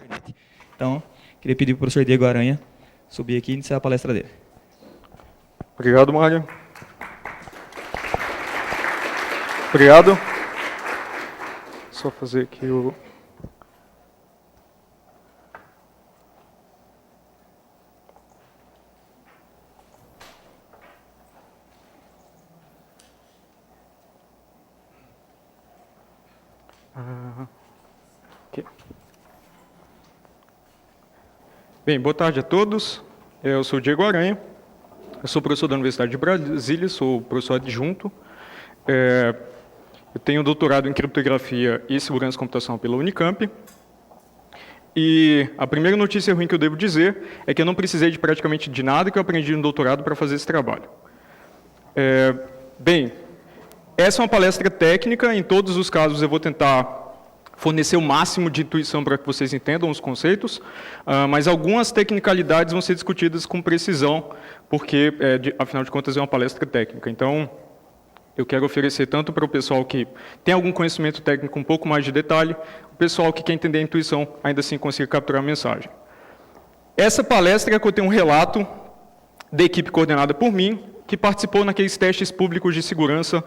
internet. Então, queria pedir para o professor Diego Aranha subir aqui e iniciar a palestra dele. Obrigado, Mário. Obrigado. Só fazer aqui o... Aqui. Bem, boa tarde a todos. Eu sou o Diego Aranha. Eu sou professor da Universidade de Brasília, sou professor adjunto. Eu tenho doutorado em criptografia e segurança computacional pela Unicamp. E a primeira notícia ruim que eu devo dizer é que eu não precisei de praticamente de nada que eu aprendi no doutorado para fazer esse trabalho. Bem, essa é uma palestra técnica, em todos os casos eu vou tentar fornecer o máximo de intuição para que vocês entendam os conceitos, mas algumas tecnicalidades vão ser discutidas com precisão, porque, afinal de contas, é uma palestra técnica. Então, eu quero oferecer tanto para o pessoal que tem algum conhecimento técnico um pouco mais de detalhe, o pessoal que quer entender a intuição, ainda assim consiga capturar a mensagem. Essa palestra contém um relato da equipe coordenada por mim, que participou naqueles testes públicos de segurança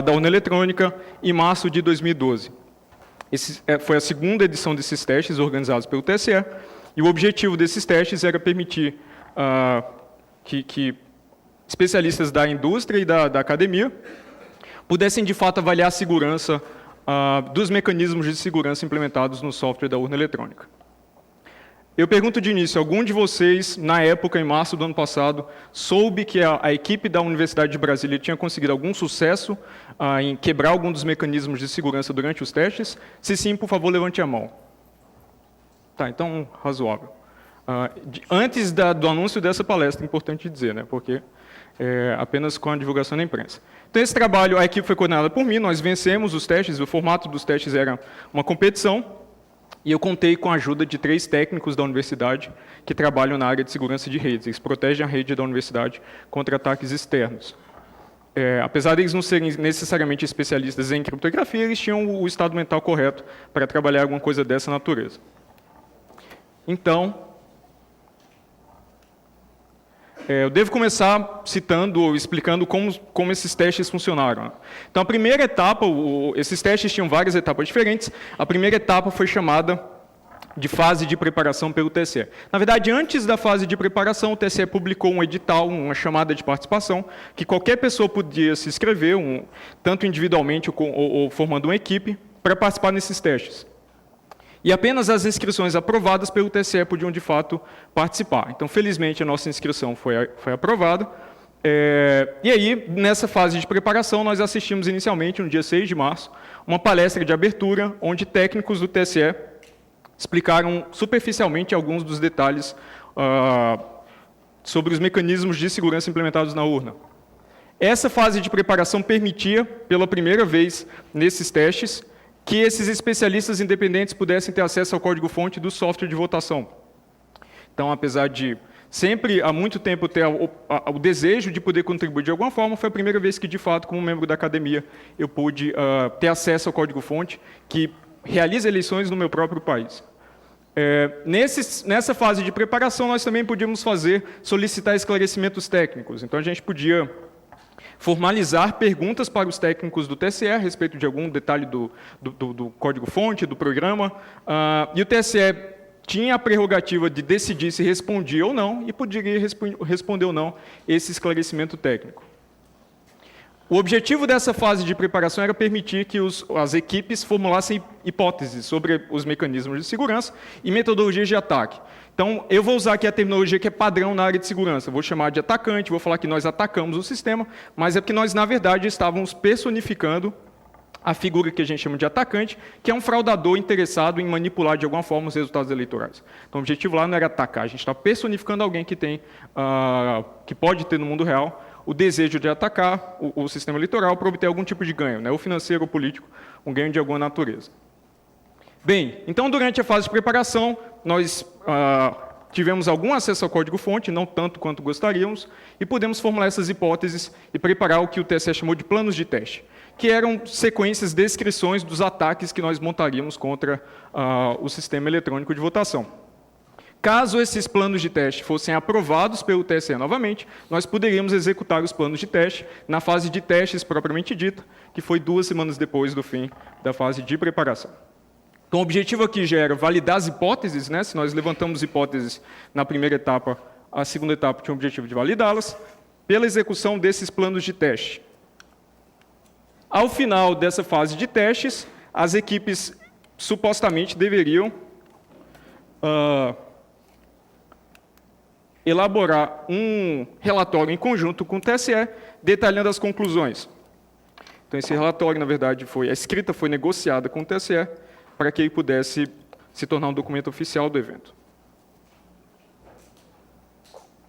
da urna eletrônica em março de 2012. Foi a segunda edição desses testes organizados pelo TSE, e o objetivo desses testes era permitir que especialistas da indústria e da academia pudessem, de fato, avaliar a segurança dos mecanismos de segurança implementados no software da urna eletrônica. Eu pergunto de início, algum de vocês, na época, em março do ano passado, soube que a equipe da Universidade de Brasília tinha conseguido algum sucesso em quebrar algum dos mecanismos de segurança durante os testes? Se sim, por favor, levante a mão. Tá, então, razoável. Antes do anúncio dessa palestra, importante dizer, né, porque apenas com a divulgação na imprensa. Então, esse trabalho, a equipe foi coordenada por mim, nós vencemos os testes, o formato dos testes era uma competição, e eu contei com a ajuda de 3 técnicos da universidade que trabalham na área de segurança de redes. Eles protegem a rede da universidade contra ataques externos. Apesar de eles não serem necessariamente especialistas em criptografia, eles tinham o estado mental correto para trabalhar alguma coisa dessa natureza. Então, eu devo começar citando ou explicando como esses testes funcionaram. Então, a primeira etapa, esses testes tinham várias etapas diferentes. A primeira etapa foi chamada de fase de preparação pelo TSE. Na verdade, antes da fase de preparação, o TSE publicou um edital, uma chamada de participação, que qualquer pessoa podia se inscrever, tanto individualmente ou formando uma equipe, para participar desses testes. E apenas as inscrições aprovadas pelo TSE podiam, de fato, participar. Então, felizmente, a nossa inscrição foi aprovada. E aí, nessa fase de preparação, nós assistimos inicialmente, no dia 6 de março, uma palestra de abertura, onde técnicos do TSE explicaram superficialmente alguns dos detalhes sobre os mecanismos de segurança implementados na urna. Essa fase de preparação permitia, pela primeira vez nesses testes, que esses especialistas independentes pudessem ter acesso ao código-fonte do software de votação. Então, apesar de sempre, há muito tempo, ter o desejo de poder contribuir de alguma forma, foi a primeira vez que, de fato, como membro da academia, eu pude ter acesso ao código-fonte que realiza eleições no meu próprio país. Nessa fase de preparação, nós também podíamos solicitar esclarecimentos técnicos. Então, a gente podia formalizar perguntas para os técnicos do TSE a respeito de algum detalhe do código-fonte, do programa, e o TSE tinha a prerrogativa de decidir se respondia ou não, e poderia responder ou não esse esclarecimento técnico. O objetivo dessa fase de preparação era permitir que as equipes formulassem hipóteses sobre os mecanismos de segurança e metodologias de ataque. Então, eu vou usar aqui a terminologia que é padrão na área de segurança. Vou chamar de atacante, vou falar que nós atacamos o sistema, mas é porque nós, na verdade, estávamos personificando a figura que a gente chama de atacante, que é um fraudador interessado em manipular de alguma forma os resultados eleitorais. Então, o objetivo lá não era atacar, a gente está personificando alguém que pode ter no mundo real o desejo de atacar o sistema eleitoral para obter algum tipo de ganho, né, ou financeiro ou político, um ganho de alguma natureza. Bem, então, durante a fase de preparação, nós tivemos algum acesso ao código-fonte, não tanto quanto gostaríamos, e pudemos formular essas hipóteses e preparar o que o TSE chamou de planos de teste. que eram sequências, descrições dos ataques que nós montaríamos contra o sistema eletrônico de votação. Caso esses planos de teste fossem aprovados pelo TSE novamente, nós poderíamos executar os planos de teste na fase de testes propriamente dita, que foi 2 semanas depois do fim da fase de preparação. Então, o objetivo aqui já era validar as hipóteses, né? Se nós levantamos hipóteses na primeira etapa, a segunda etapa tinha o objetivo de validá-las, pela execução desses planos de teste. Ao final dessa fase de testes, as equipes supostamente deveriam elaborar um relatório em conjunto com o TSE, detalhando as conclusões. Então, esse relatório, na verdade, a escrita foi negociada com o TSE para que ele pudesse se tornar um documento oficial do evento.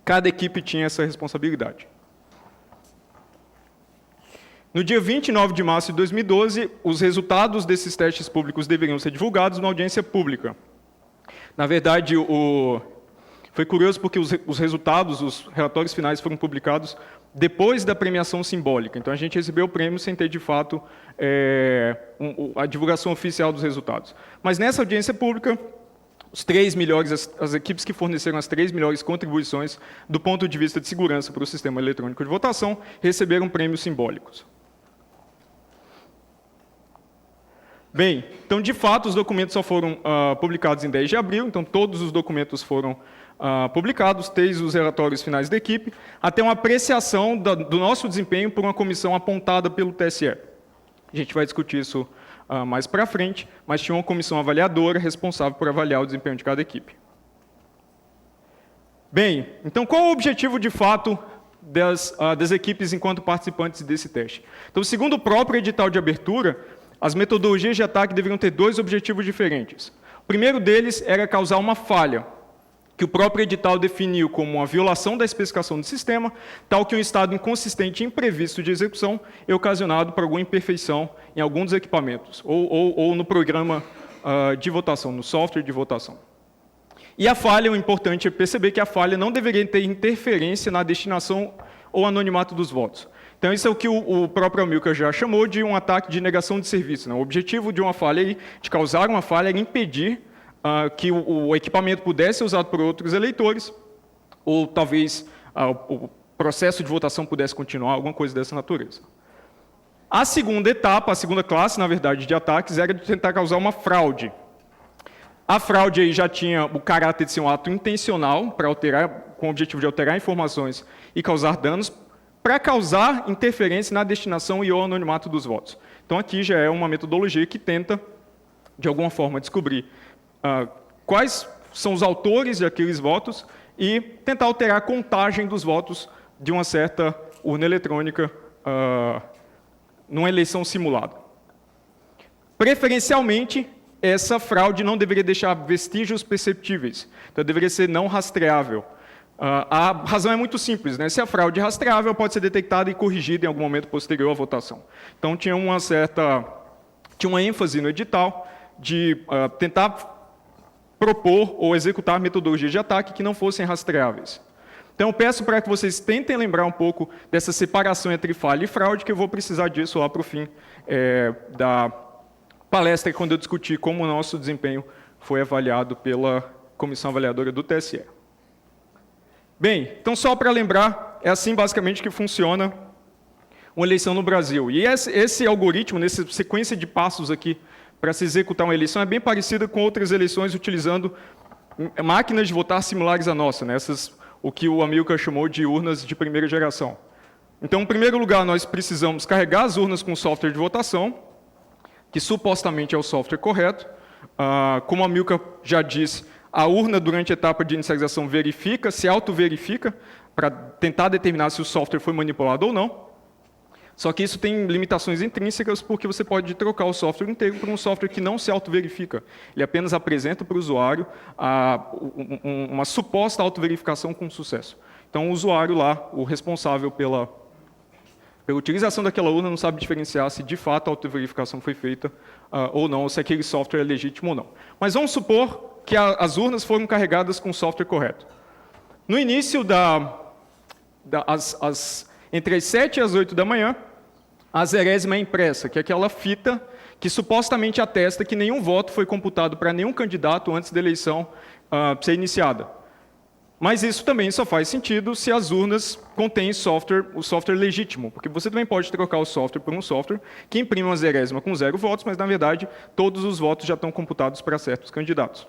Cada equipe tinha essa responsabilidade. No dia 29 de março de 2012, os resultados desses testes públicos deveriam ser divulgados numa audiência pública. Na verdade, foi curioso porque os resultados, os relatórios finais foram publicados depois da premiação simbólica. Então, a gente recebeu o prêmio sem ter, de fato, a divulgação oficial dos resultados. Mas, nessa audiência pública, as equipes que forneceram as 3 melhores contribuições do ponto de vista de segurança para o sistema eletrônico de votação receberam prêmios simbólicos. Bem, então, de fato, os documentos só foram publicados em 10 de abril, então todos os documentos foram publicados, desde os relatórios finais da equipe, até uma apreciação do nosso desempenho por uma comissão apontada pelo TSE. A gente vai discutir isso mais para frente, mas tinha uma comissão avaliadora responsável por avaliar o desempenho de cada equipe. Bem, então qual é o objetivo de fato das equipes enquanto participantes desse teste? Então, segundo o próprio edital de abertura, as metodologias de ataque deveriam ter 2 objetivos diferentes. O primeiro deles era causar uma falha, que o próprio edital definiu como uma violação da especificação do sistema, tal que um estado inconsistente e imprevisto de execução é ocasionado por alguma imperfeição em algum dos equipamentos, ou no programa de votação, no software de votação. E a falha, o importante é perceber que a falha não deveria ter interferência na destinação ou anonimato dos votos. Então, isso é o que o próprio Amilcar já chamou de um ataque de negação de serviço, né? O objetivo de uma falha, de causar uma falha, era impedir que o equipamento pudesse ser usado por outros eleitores, ou talvez o processo de votação pudesse continuar, alguma coisa dessa natureza. A segunda etapa, a segunda classe, na verdade, de ataques, era de tentar causar uma fraude. A fraude aí já tinha o caráter de ser um ato intencional, com o objetivo de alterar informações e causar danos, para causar interferência na destinação e ou anonimato dos votos. Então, aqui já é uma metodologia que tenta, de alguma forma, descobrir quais são os autores daqueles votos e tentar alterar a contagem dos votos de uma certa urna eletrônica numa eleição simulada. Preferencialmente, essa fraude não deveria deixar vestígios perceptíveis, então deveria ser não rastreável. A razão é muito simples, né? Se a fraude é rastreável, pode ser detectada e corrigida em algum momento posterior à votação. Então, tinha uma ênfase no edital de tentar propor ou executar metodologias de ataque que não fossem rastreáveis. Então, eu peço para que vocês tentem lembrar um pouco dessa separação entre falha e fraude, que eu vou precisar disso lá para o fim da palestra, quando eu discutir como o nosso desempenho foi avaliado pela comissão avaliadora do TSE. Bem, então, só para lembrar, é assim basicamente que funciona uma eleição no Brasil. E esse algoritmo, nessa sequência de passos aqui, para se executar uma eleição, é bem parecida com outras eleições utilizando máquinas de votar similares à nossa, né? O que o Amilcar chamou de urnas de primeira geração. Então, em primeiro lugar, nós precisamos carregar as urnas com software de votação, que supostamente é o software correto. Como o Amilcar já disse, a urna, durante a etapa de inicialização, se auto-verifica, para tentar determinar se o software foi manipulado ou não. Só que isso tem limitações intrínsecas, porque você pode trocar o software inteiro por um software que não se auto-verifica. Ele apenas apresenta para o usuário uma suposta auto-verificação com sucesso. Então, o usuário lá, o responsável pela utilização daquela urna, não sabe diferenciar se de fato a auto-verificação foi feita ou não, ou se aquele software é legítimo ou não. Mas vamos supor que as urnas foram carregadas com o software correto. No início entre as 7 e as 8 da manhã, A zerésima é impressa, que é aquela fita que supostamente atesta que nenhum voto foi computado para nenhum candidato antes da eleição ser iniciada. Mas isso também só faz sentido se as urnas contêm o software legítimo, porque você também pode trocar o software por um software que imprime uma zerésima com 0 votos, mas, na verdade, todos os votos já estão computados para certos candidatos.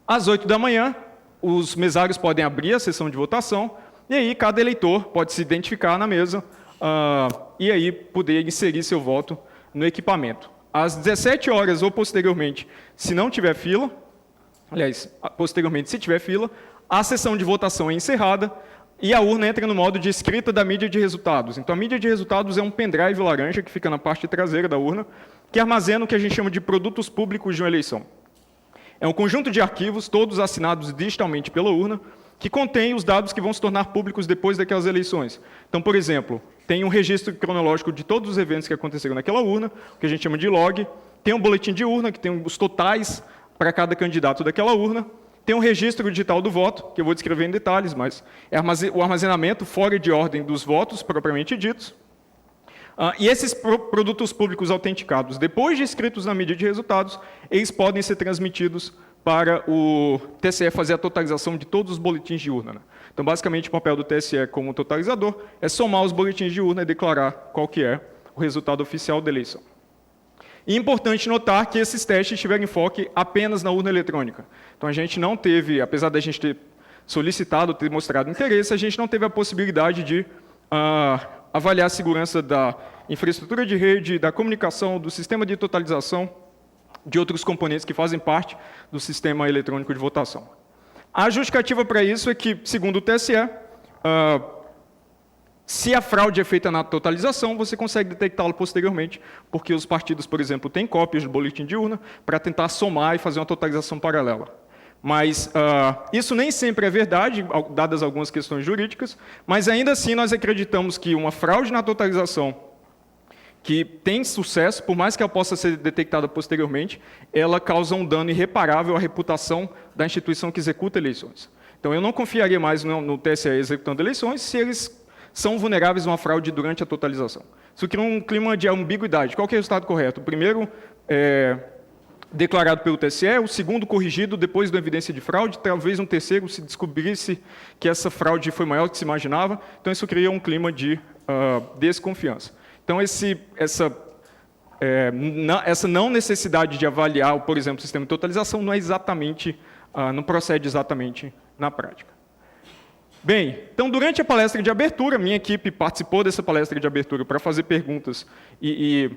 Às 8 da manhã, os mesários podem abrir a sessão de votação, e aí cada eleitor pode se identificar na mesa e aí poder inserir seu voto no equipamento. Às 17 horas ou posteriormente, se não tiver fila, aliás, posteriormente, se tiver fila, a sessão de votação é encerrada e a urna entra no modo de escrita da mídia de resultados. Então, a mídia de resultados é um pendrive laranja que fica na parte traseira da urna, que armazena o que a gente chama de produtos públicos de uma eleição. É um conjunto de arquivos, todos assinados digitalmente pela urna, que contém os dados que vão se tornar públicos depois daquelas eleições. Então, por exemplo, tem um registro cronológico de todos os eventos que aconteceram naquela urna, que a gente chama de log, tem um boletim de urna, que tem os totais para cada candidato daquela urna, tem um registro digital do voto, que eu vou descrever em detalhes, mas é o armazenamento fora de ordem dos votos, propriamente ditos. E esses produtos públicos autenticados, depois de inscritos na mídia de resultados, eles podem ser transmitidos para o TSE fazer a totalização de todos os boletins de urna. Então, basicamente, o papel do TSE como totalizador é somar os boletins de urna e declarar qual que é o resultado oficial da eleição. E é importante notar que esses testes tiveram enfoque apenas na urna eletrônica. Então, a gente não teve, apesar da gente ter solicitado, ter mostrado interesse, a gente não teve a possibilidade de avaliar a segurança da infraestrutura de rede, da comunicação, do sistema de totalização, de outros componentes que fazem parte do sistema eletrônico de votação. A justificativa para isso é que, segundo o TSE, se a fraude é feita na totalização, você consegue detectá-lo posteriormente, porque os partidos, por exemplo, têm cópias do boletim de urna para tentar somar e fazer uma totalização paralela. Mas isso nem sempre é verdade, dadas algumas questões jurídicas, mas ainda assim nós acreditamos que uma fraude na totalização que tem sucesso, por mais que ela possa ser detectada posteriormente, ela causa um dano irreparável à reputação da instituição que executa eleições. Então, eu não confiaria mais no TSE executando eleições se eles são vulneráveis a uma fraude durante a totalização. Isso cria um clima de ambiguidade. Qual que é o resultado correto? O primeiro declarado pelo TSE, o segundo corrigido depois da evidência de fraude, talvez um terceiro se descobrisse que essa fraude foi maior do que se imaginava. Então, isso cria um clima de desconfiança. Então, essa não necessidade de avaliar, por exemplo, o sistema de totalização não procede exatamente na prática. Bem, então, durante a palestra de abertura, minha equipe participou dessa palestra de abertura para fazer perguntas e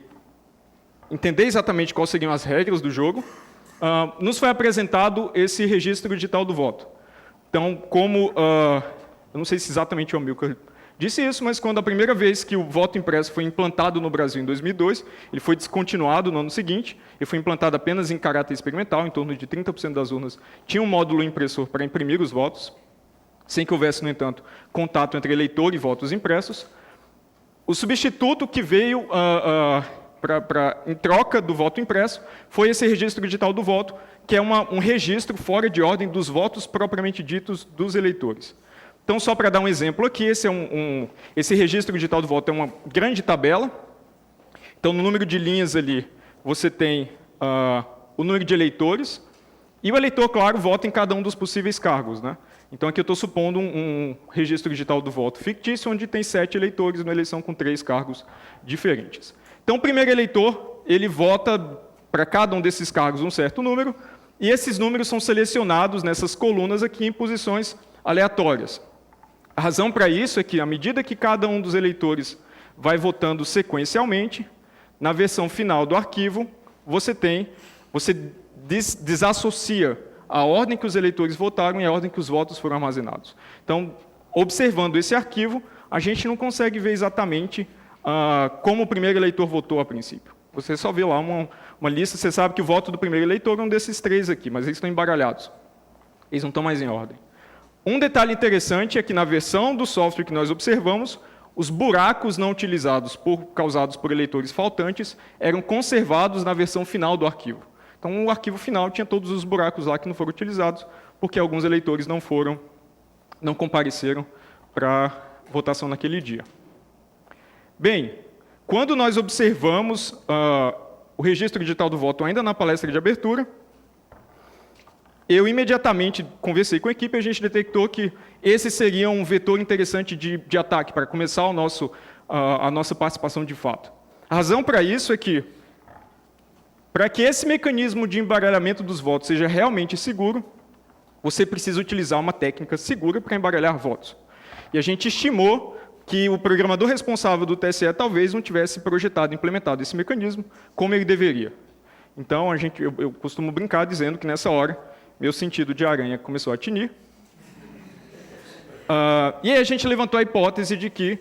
entender exatamente quais seriam as regras do jogo. Nos foi apresentado esse registro digital do voto. Então, eu não sei se exatamente o Amilcar disse isso, mas quando a primeira vez que o voto impresso foi implantado no Brasil em 2002, ele foi descontinuado no ano seguinte, e foi implantado apenas em caráter experimental, em torno de 30% das urnas tinham um módulo impressor para imprimir os votos, sem que houvesse, no entanto, contato entre eleitor e votos impressos. O substituto que veio em troca do voto impresso foi esse registro digital do voto, que é um registro fora de ordem dos votos propriamente ditos dos eleitores. Então, só para dar um exemplo aqui, esse registro digital do voto é uma grande tabela. Então, no número de linhas ali, você tem o número de eleitores, e o eleitor, claro, vota em cada um dos possíveis cargos, né? Então, aqui eu estou supondo um registro digital do voto fictício, onde tem 7 eleitores numa eleição com 3 cargos diferentes. Então, o primeiro eleitor, ele vota para cada um desses cargos um certo número, e esses números são selecionados nessas colunas aqui em posições aleatórias. A razão para isso é que, à medida que cada um dos eleitores vai votando sequencialmente, na versão final do arquivo, você desassocia a ordem que os eleitores votaram e a ordem que os votos foram armazenados. Então, observando esse arquivo, a gente não consegue ver exatamente como o primeiro eleitor votou a princípio. Você só vê lá uma lista, você sabe que o voto do primeiro eleitor é um desses 3 aqui, mas eles estão embaralhados. Eles não estão mais em ordem. Um detalhe interessante é que, na versão do software que nós observamos, os buracos não utilizados causados por eleitores faltantes eram conservados na versão final do arquivo. Então, o arquivo final tinha todos os buracos lá que não foram utilizados, porque alguns eleitores não compareceram para votação naquele dia. Bem, Quando nós observamos o registro digital do voto ainda na palestra de abertura, eu imediatamente conversei com a equipe e a gente detectou que esse seria um vetor interessante de ataque para começar a nossa participação de fato. A razão para isso é que, para que esse mecanismo de embaralhamento dos votos seja realmente seguro, você precisa utilizar uma técnica segura para embaralhar votos. E a gente estimou que o programador responsável do TSE talvez não tivesse projetado e implementado esse mecanismo como ele deveria. Então, eu costumo brincar dizendo que, nessa hora, meu sentido de aranha começou a tinir. E aí a gente levantou a hipótese de que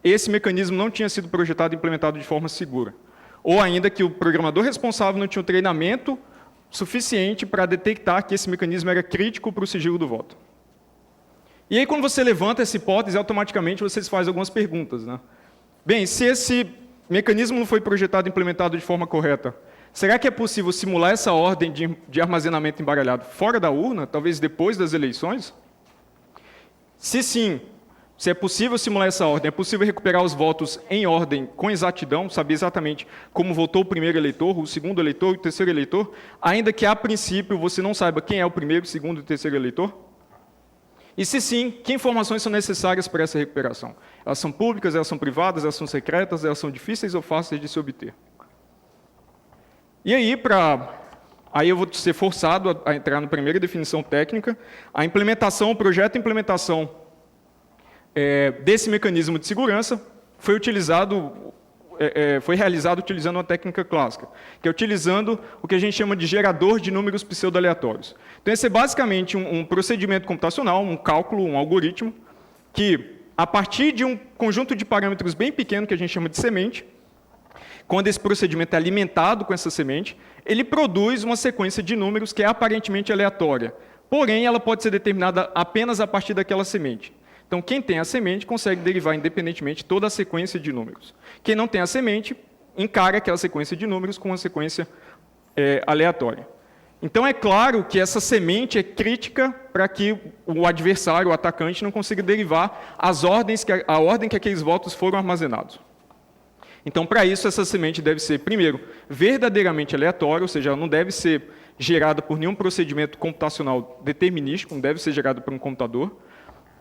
esse mecanismo não tinha sido projetado e implementado de forma segura. Ou ainda que o programador responsável não tinha um treinamento suficiente para detectar que esse mecanismo era crítico para o sigilo do voto. E aí, quando você levanta essa hipótese, automaticamente você se faz algumas perguntas, né? Bem, se esse mecanismo não foi projetado e implementado de forma correta, será que é possível simular essa ordem de armazenamento embaralhado fora da urna, talvez depois das eleições? Se sim, se é possível simular essa ordem, é possível recuperar os votos em ordem com exatidão, saber exatamente como votou o primeiro eleitor, o segundo eleitor, o terceiro eleitor, ainda que a princípio você não saiba quem é o primeiro, o segundo e o terceiro eleitor? E se sim, que informações são necessárias para essa recuperação? Elas são públicas, elas são privadas, elas são secretas, elas são difíceis ou fáceis de se obter? E aí, aí eu vou ser forçado a entrar na primeira definição técnica. O projeto de implementação desse mecanismo de segurança foi realizado utilizando uma técnica clássica, que é utilizando o que a gente chama de gerador de números pseudo-aleatórios. Então, esse é basicamente um procedimento computacional, um cálculo, um algoritmo, que, a partir de um conjunto de parâmetros bem pequeno, que a gente chama de semente, quando esse procedimento é alimentado com essa semente, ele produz uma sequência de números que é aparentemente aleatória, porém, ela pode ser determinada apenas a partir daquela semente. Então, quem tem a semente consegue derivar independentemente toda a sequência de números. Quem não tem a semente, encara aquela sequência de números com uma sequência aleatória. Então, é claro que essa semente é crítica para que o adversário, o atacante, não consiga derivar a ordem que aqueles votos foram armazenados. Então, para isso, essa semente deve ser, primeiro, verdadeiramente aleatória, ou seja, ela não deve ser gerada por nenhum procedimento computacional determinístico, não deve ser gerada por um computador.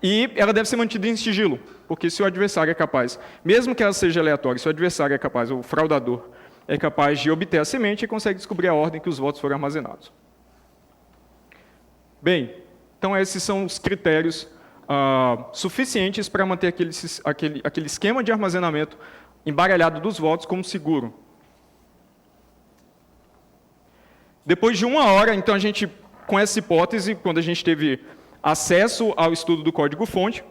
E ela deve ser mantida em sigilo, porque se o adversário é capaz, mesmo que ela seja aleatória, se o adversário é capaz, o fraudador é capaz de obter a semente e consegue descobrir a ordem que os votos foram armazenados. Bem, então esses são os critérios suficientes para manter aquele esquema de armazenamento embaralhado dos votos como seguro. Depois de 1 hora, então a gente, com essa hipótese, quando a gente teve acesso ao estudo do código-fonte,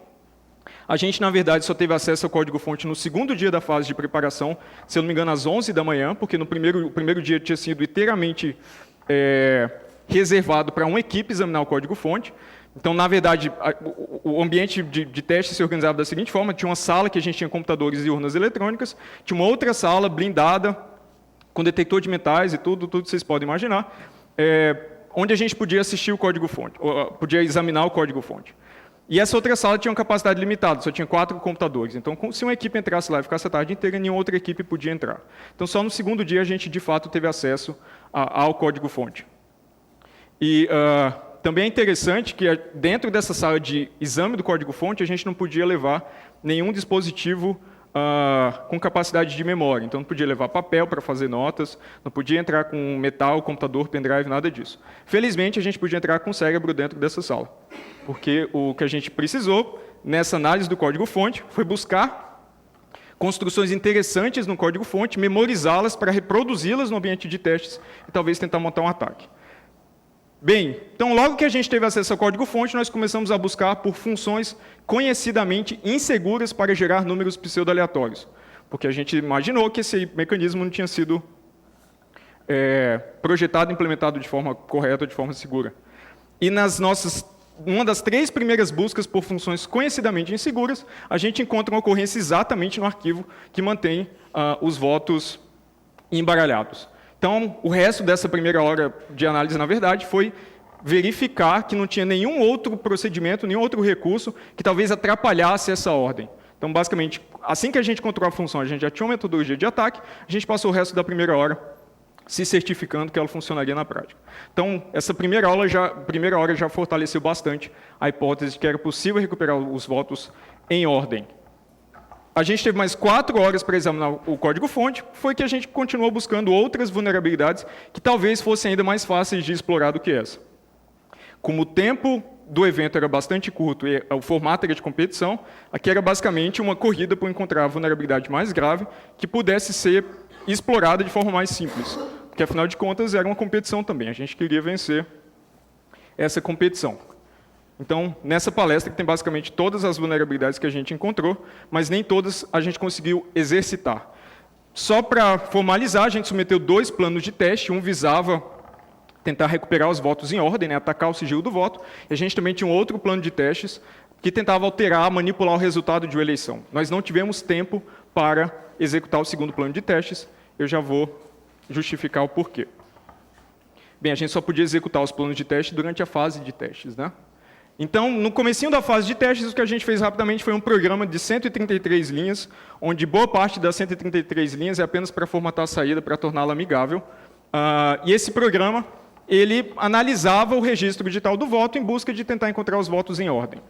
a gente, na verdade, só teve acesso ao código-fonte no segundo dia da fase de preparação, se eu não me engano, às 11 da manhã, porque o primeiro dia tinha sido inteiramente reservado para uma equipe examinar o código-fonte. Então, na verdade, o ambiente de teste se organizava da seguinte forma: tinha uma sala que a gente tinha computadores e urnas eletrônicas, tinha uma outra sala blindada, com detector de metais e tudo que vocês podem imaginar, onde a gente podia assistir o código-fonte, podia examinar o código-fonte. E essa outra sala tinha uma capacidade limitada, só tinha 4 computadores. Então, se uma equipe entrasse lá e ficasse a tarde inteira, nenhuma outra equipe podia entrar. Então, só no segundo dia a gente, de fato, teve acesso ao código-fonte. E também é interessante que, dentro dessa sala de exame do código-fonte, a gente não podia levar nenhum dispositivo com capacidade de memória. Então, não podia levar papel para fazer notas, não podia entrar com metal, computador, pendrive, nada disso. Felizmente, a gente podia entrar com o cérebro dentro dessa sala, porque o que a gente precisou, nessa análise do código-fonte, foi buscar construções interessantes no código-fonte, memorizá-las para reproduzi-las no ambiente de testes e talvez tentar montar um ataque. Bem, então logo que a gente teve acesso ao código-fonte, nós começamos a buscar por funções conhecidamente inseguras para gerar números pseudo-aleatórios, porque a gente imaginou que esse mecanismo não tinha sido projetado e implementado de forma correta, de forma segura. E uma das 3 primeiras buscas por funções conhecidamente inseguras, a gente encontra uma ocorrência exatamente no arquivo que mantém os votos embaralhados. Então, o resto dessa primeira hora de análise, na verdade, foi verificar que não tinha nenhum outro procedimento, nenhum outro recurso que talvez atrapalhasse essa ordem. Então, basicamente, assim que a gente encontrou a função, a gente já tinha uma metodologia de ataque, a gente passou o resto da primeira hora se certificando que ela funcionaria na prática. Então, essa primeira hora já fortaleceu bastante a hipótese de que era possível recuperar os votos em ordem. A gente teve mais 4 horas para examinar o código-fonte, foi que a gente continuou buscando outras vulnerabilidades que talvez fossem ainda mais fáceis de explorar do que essa. Como o tempo do evento era bastante curto e o formato era de competição, aqui era basicamente uma corrida por encontrar a vulnerabilidade mais grave que pudesse ser explorada de forma mais simples, porque, afinal de contas, era uma competição também. A gente queria vencer essa competição. Então, nessa palestra tem basicamente todas as vulnerabilidades que a gente encontrou, mas nem todas a gente conseguiu exercitar. Só para formalizar, a gente submeteu 2 planos de teste, um visava tentar recuperar os votos em ordem, né, atacar o sigilo do voto, e a gente também tinha um outro plano de testes que tentava alterar, manipular o resultado de uma eleição. Nós não tivemos tempo para executar o segundo plano de testes, eu já vou justificar o porquê. Bem, a gente só podia executar os planos de teste durante a fase de testes, né? Então, no comecinho da fase de testes, o que a gente fez rapidamente foi um programa de 133 linhas, onde boa parte das 133 linhas é apenas para formatar a saída, para torná-la amigável. E esse programa, ele analisava o registro digital do voto em busca de tentar encontrar os votos em ordem.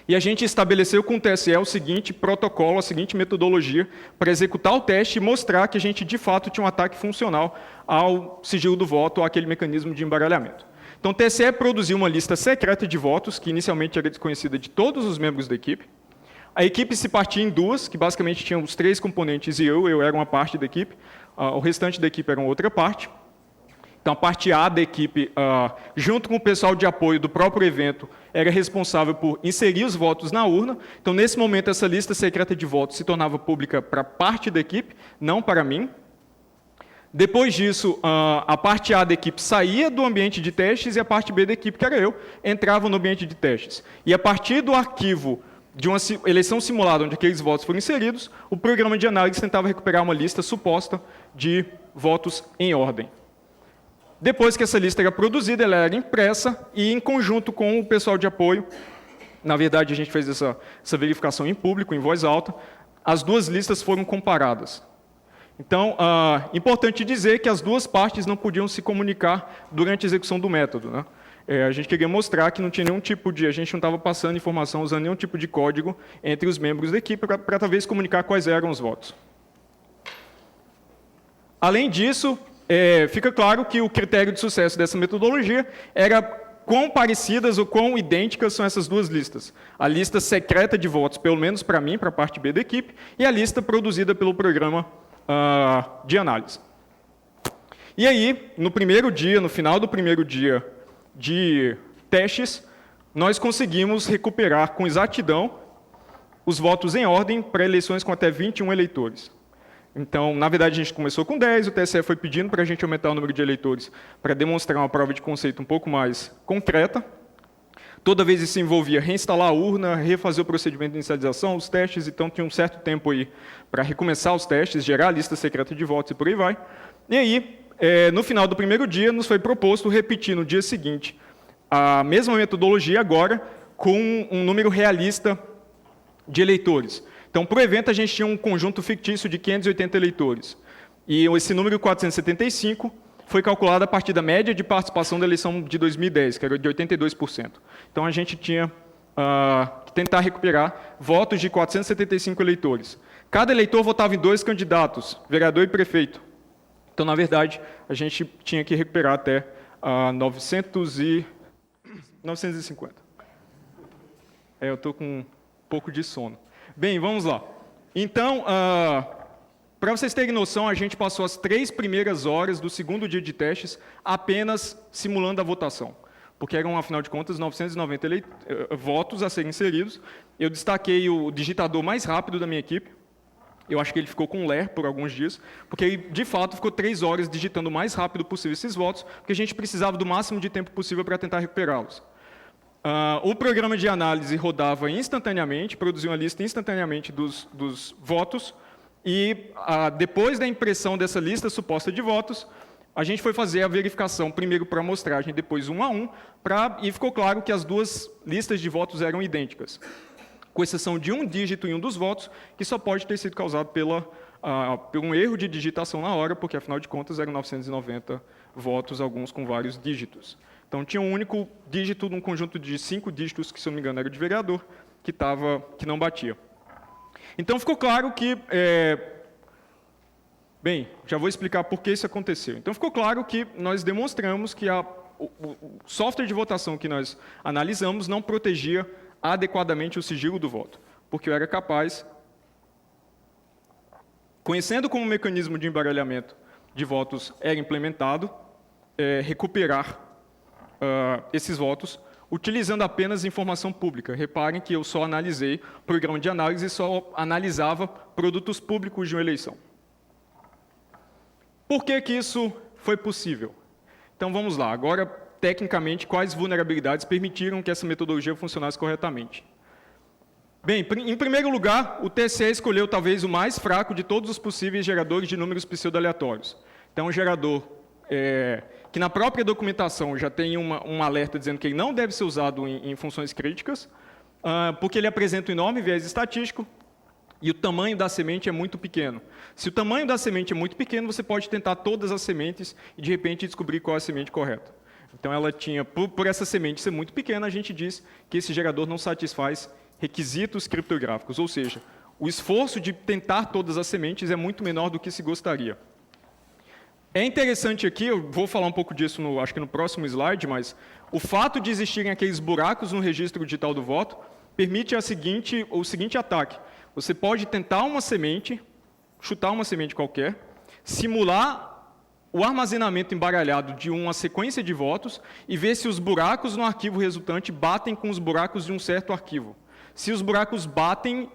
E a gente estabeleceu com o TSE o seguinte protocolo, a seguinte metodologia para executar o teste e mostrar que a gente, de fato, tinha um ataque funcional ao sigilo do voto, àquele mecanismo de embaralhamento. Então, o TSE produziu uma lista secreta de votos, que inicialmente era desconhecida de todos os membros da equipe. A equipe se partia em 2, que basicamente tinham os 3 componentes e eu era uma parte da equipe, o restante da equipe era uma outra parte. Então, a parte A da equipe, junto com o pessoal de apoio do próprio evento, era responsável por inserir os votos na urna. Então, nesse momento, essa lista secreta de votos se tornava pública para parte da equipe, não para mim. Depois disso, a parte A da equipe saía do ambiente de testes e a parte B da equipe, que era eu, entrava no ambiente de testes. E a partir do arquivo de uma eleição simulada, onde aqueles votos foram inseridos, o programa de análise tentava recuperar uma lista suposta de votos em ordem. Depois que essa lista era produzida, ela era impressa e, em conjunto com o pessoal de apoio, na verdade, a gente fez essa verificação em público, em voz alta, as 2 listas foram comparadas. Então, importante dizer que as 2 partes não podiam se comunicar durante a execução do método, né? A gente queria mostrar que não tinha nenhum tipo de... A gente não estava passando informação, usando nenhum tipo de código entre os membros da equipe para talvez comunicar quais eram os votos. Além disso, fica claro que o critério de sucesso dessa metodologia era quão parecidas ou quão idênticas são essas 2 listas. A lista secreta de votos, pelo menos para mim, para a parte B da equipe, e a lista produzida pelo programa de análise. E aí, no primeiro dia, no final do primeiro dia de testes, nós conseguimos recuperar com exatidão os votos em ordem para eleições com até 21 eleitores. Então, na verdade, a gente começou com 10, o TSE foi pedindo para a gente aumentar o número de eleitores para demonstrar uma prova de conceito um pouco mais concreta. Toda vez isso envolvia reinstalar a urna, refazer o procedimento de inicialização, os testes, então tinha um certo tempo aí para recomeçar os testes, gerar a lista secreta de votos e por aí vai. E aí, no final do primeiro dia, nos foi proposto repetir no dia seguinte a mesma metodologia, agora com um número realista de eleitores. Então, para o evento, a gente tinha um conjunto fictício de 580 eleitores. E esse número 475 foi calculado a partir da média de participação da eleição de 2010, que era de 82%. Então, a gente tinha que tentar recuperar votos de 475 eleitores. Cada eleitor votava em 2 candidatos, vereador e prefeito. Então, na verdade, a gente tinha que recuperar até 950. Eu estou com um pouco de sono. Bem, vamos lá. Então, para vocês terem noção, a gente passou as 3 primeiras horas do segundo dia de testes apenas simulando a votação, porque eram, afinal de contas, 990 votos a serem inseridos. Eu destaquei o digitador mais rápido da minha equipe. Eu acho que ele ficou com ler por alguns dias, porque ele, de fato, ficou 3 horas digitando o mais rápido possível esses votos, porque a gente precisava do máximo de tempo possível para tentar recuperá-los. O programa de análise rodava instantaneamente, produzia uma lista instantaneamente dos votos, e depois da impressão dessa lista suposta de votos, a gente foi fazer a verificação, primeiro para amostragem, depois 1 a 1, e ficou claro que as 2 listas de votos eram idênticas. com exceção de um dígito em um dos votos, que só pode ter sido causado por um erro de digitação na hora, porque, afinal de contas, eram 990 votos, alguns com vários dígitos. Então, tinha um único dígito num conjunto de 5 dígitos, que, se eu não me engano, era de vereador, que não batia. Então, ficou claro que... Bem, já vou explicar por que isso aconteceu. Então, ficou claro que nós demonstramos que o software de votação que nós analisamos não protegia adequadamente o sigilo do voto, porque eu era capaz, conhecendo como o mecanismo de embaralhamento de votos era implementado, recuperar esses votos utilizando apenas informação pública. Reparem que eu só analisei programa de análise e só analisava produtos públicos de uma eleição. Por que que isso foi possível? Então vamos lá, agora, tecnicamente, quais vulnerabilidades permitiram que essa metodologia funcionasse corretamente? Bem, em primeiro lugar, o TSE escolheu talvez o mais fraco de todos os possíveis geradores de números pseudo-aleatórios. Então, um gerador que na própria documentação já tem um alerta dizendo que ele não deve ser usado em funções críticas, porque ele apresenta um enorme viés estatístico, e o tamanho da semente é muito pequeno. Se o tamanho da semente é muito pequeno, você pode tentar todas as sementes e, de repente, descobrir qual é a semente correta. Então, ela tinha, por essa semente ser muito pequena, a gente diz que esse gerador não satisfaz requisitos criptográficos, ou seja, o esforço de tentar todas as sementes é muito menor do que se gostaria. É interessante aqui, eu vou falar um pouco disso, acho que no próximo slide, mas o fato de existirem aqueles buracos no registro digital do voto permite o seguinte ataque. Você pode tentar uma semente, chutar uma semente qualquer, simular o armazenamento embaralhado de uma sequência de votos e ver se os buracos no arquivo resultante batem com os buracos de um certo arquivo. Se os buracos batem,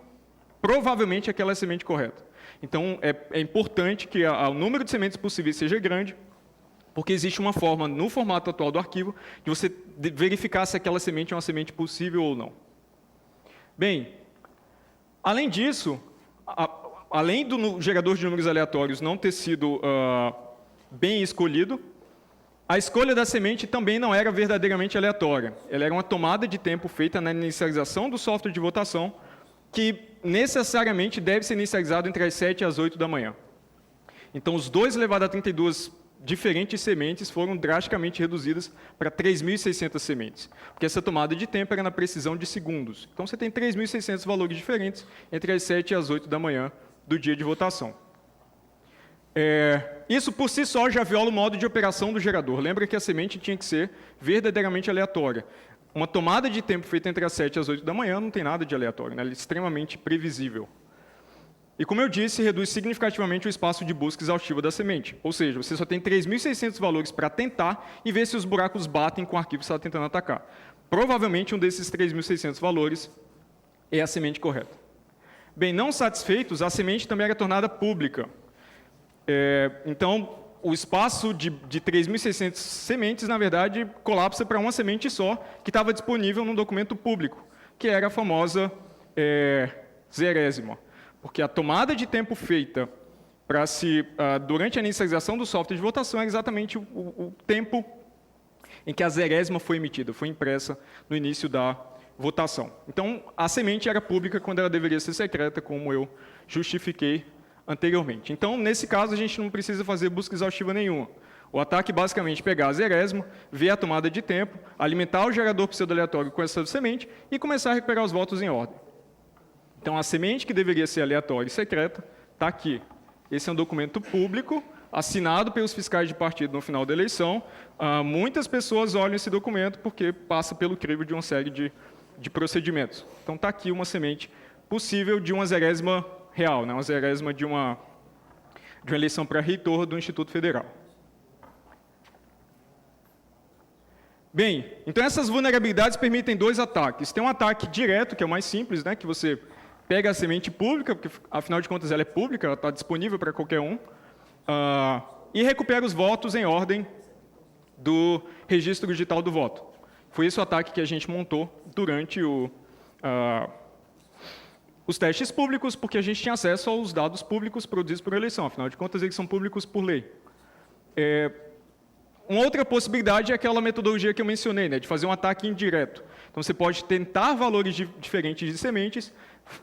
provavelmente aquela é a semente correta. Então, é importante que o número de sementes possíveis seja grande, porque existe uma forma, no formato atual do arquivo, de você verificar se aquela semente é uma semente possível ou não. Bem, além disso, além do gerador de números aleatórios não ter sido bem escolhido, a escolha da semente também não era verdadeiramente aleatória. Ela era uma tomada de tempo feita na inicialização do software de votação, que necessariamente deve ser inicializado entre as 7 e as 8 da manhã. Então, os 2 elevado a 32 diferentes sementes foram drasticamente reduzidas para 3.600 sementes, porque essa tomada de tempo era na precisão de segundos. Então, você tem 3.600 valores diferentes entre as 7 e as 8 da manhã do dia de votação. Isso, por si só, já viola o modo de operação do gerador. Lembra que a semente tinha que ser verdadeiramente aleatória. Uma tomada de tempo feita entre as 7 e as 8 da manhã não tem nada de aleatório, né? Ela é extremamente previsível. E, como eu disse, reduz significativamente o espaço de busca exaustiva da semente. Ou seja, você só tem 3.600 valores para tentar e ver se os buracos batem com o arquivo que você está tentando atacar. Provavelmente, um desses 3.600 valores é a semente correta. Bem, não satisfeitos, a semente também era tornada pública. Então, o espaço de 3.600 sementes, na verdade, colapsa para uma semente só, que estava disponível num documento público, que era a famosa zerésima. Porque a tomada de tempo feita durante a inicialização do software de votação é exatamente o tempo em que a zerésima foi emitida, foi impressa no início da votação. Então, a semente era pública quando ela deveria ser secreta, como eu justifiquei anteriormente. Então, nesse caso, a gente não precisa fazer busca exaustiva nenhuma. O ataque basicamente é pegar a zerésima, ver a tomada de tempo, alimentar o gerador pseudo-aleatório com essa semente e começar a recuperar os votos em ordem. Então, a semente que deveria ser aleatória e secreta está aqui. Esse é um documento público, assinado pelos fiscais de partido no final da eleição. Muitas pessoas olham esse documento porque passa pelo crivo de uma série de procedimentos. Então, está aqui uma semente possível de uma zerésima real, né? Uma zerésima de uma eleição para reitor do Instituto Federal. Bem, então essas vulnerabilidades permitem 2 ataques. Tem um ataque direto, que é o mais simples, né? Que você pega a semente pública, porque afinal de contas ela é pública, ela está disponível para qualquer um, e recupera os votos em ordem do registro digital do voto. Foi esse o ataque que a gente montou durante os testes públicos, porque a gente tinha acesso aos dados públicos produzidos por eleição. Afinal de contas, eles são públicos por lei. Uma outra possibilidade é aquela metodologia que eu mencionei, né, de fazer um ataque indireto. Então, você pode tentar valores diferentes de sementes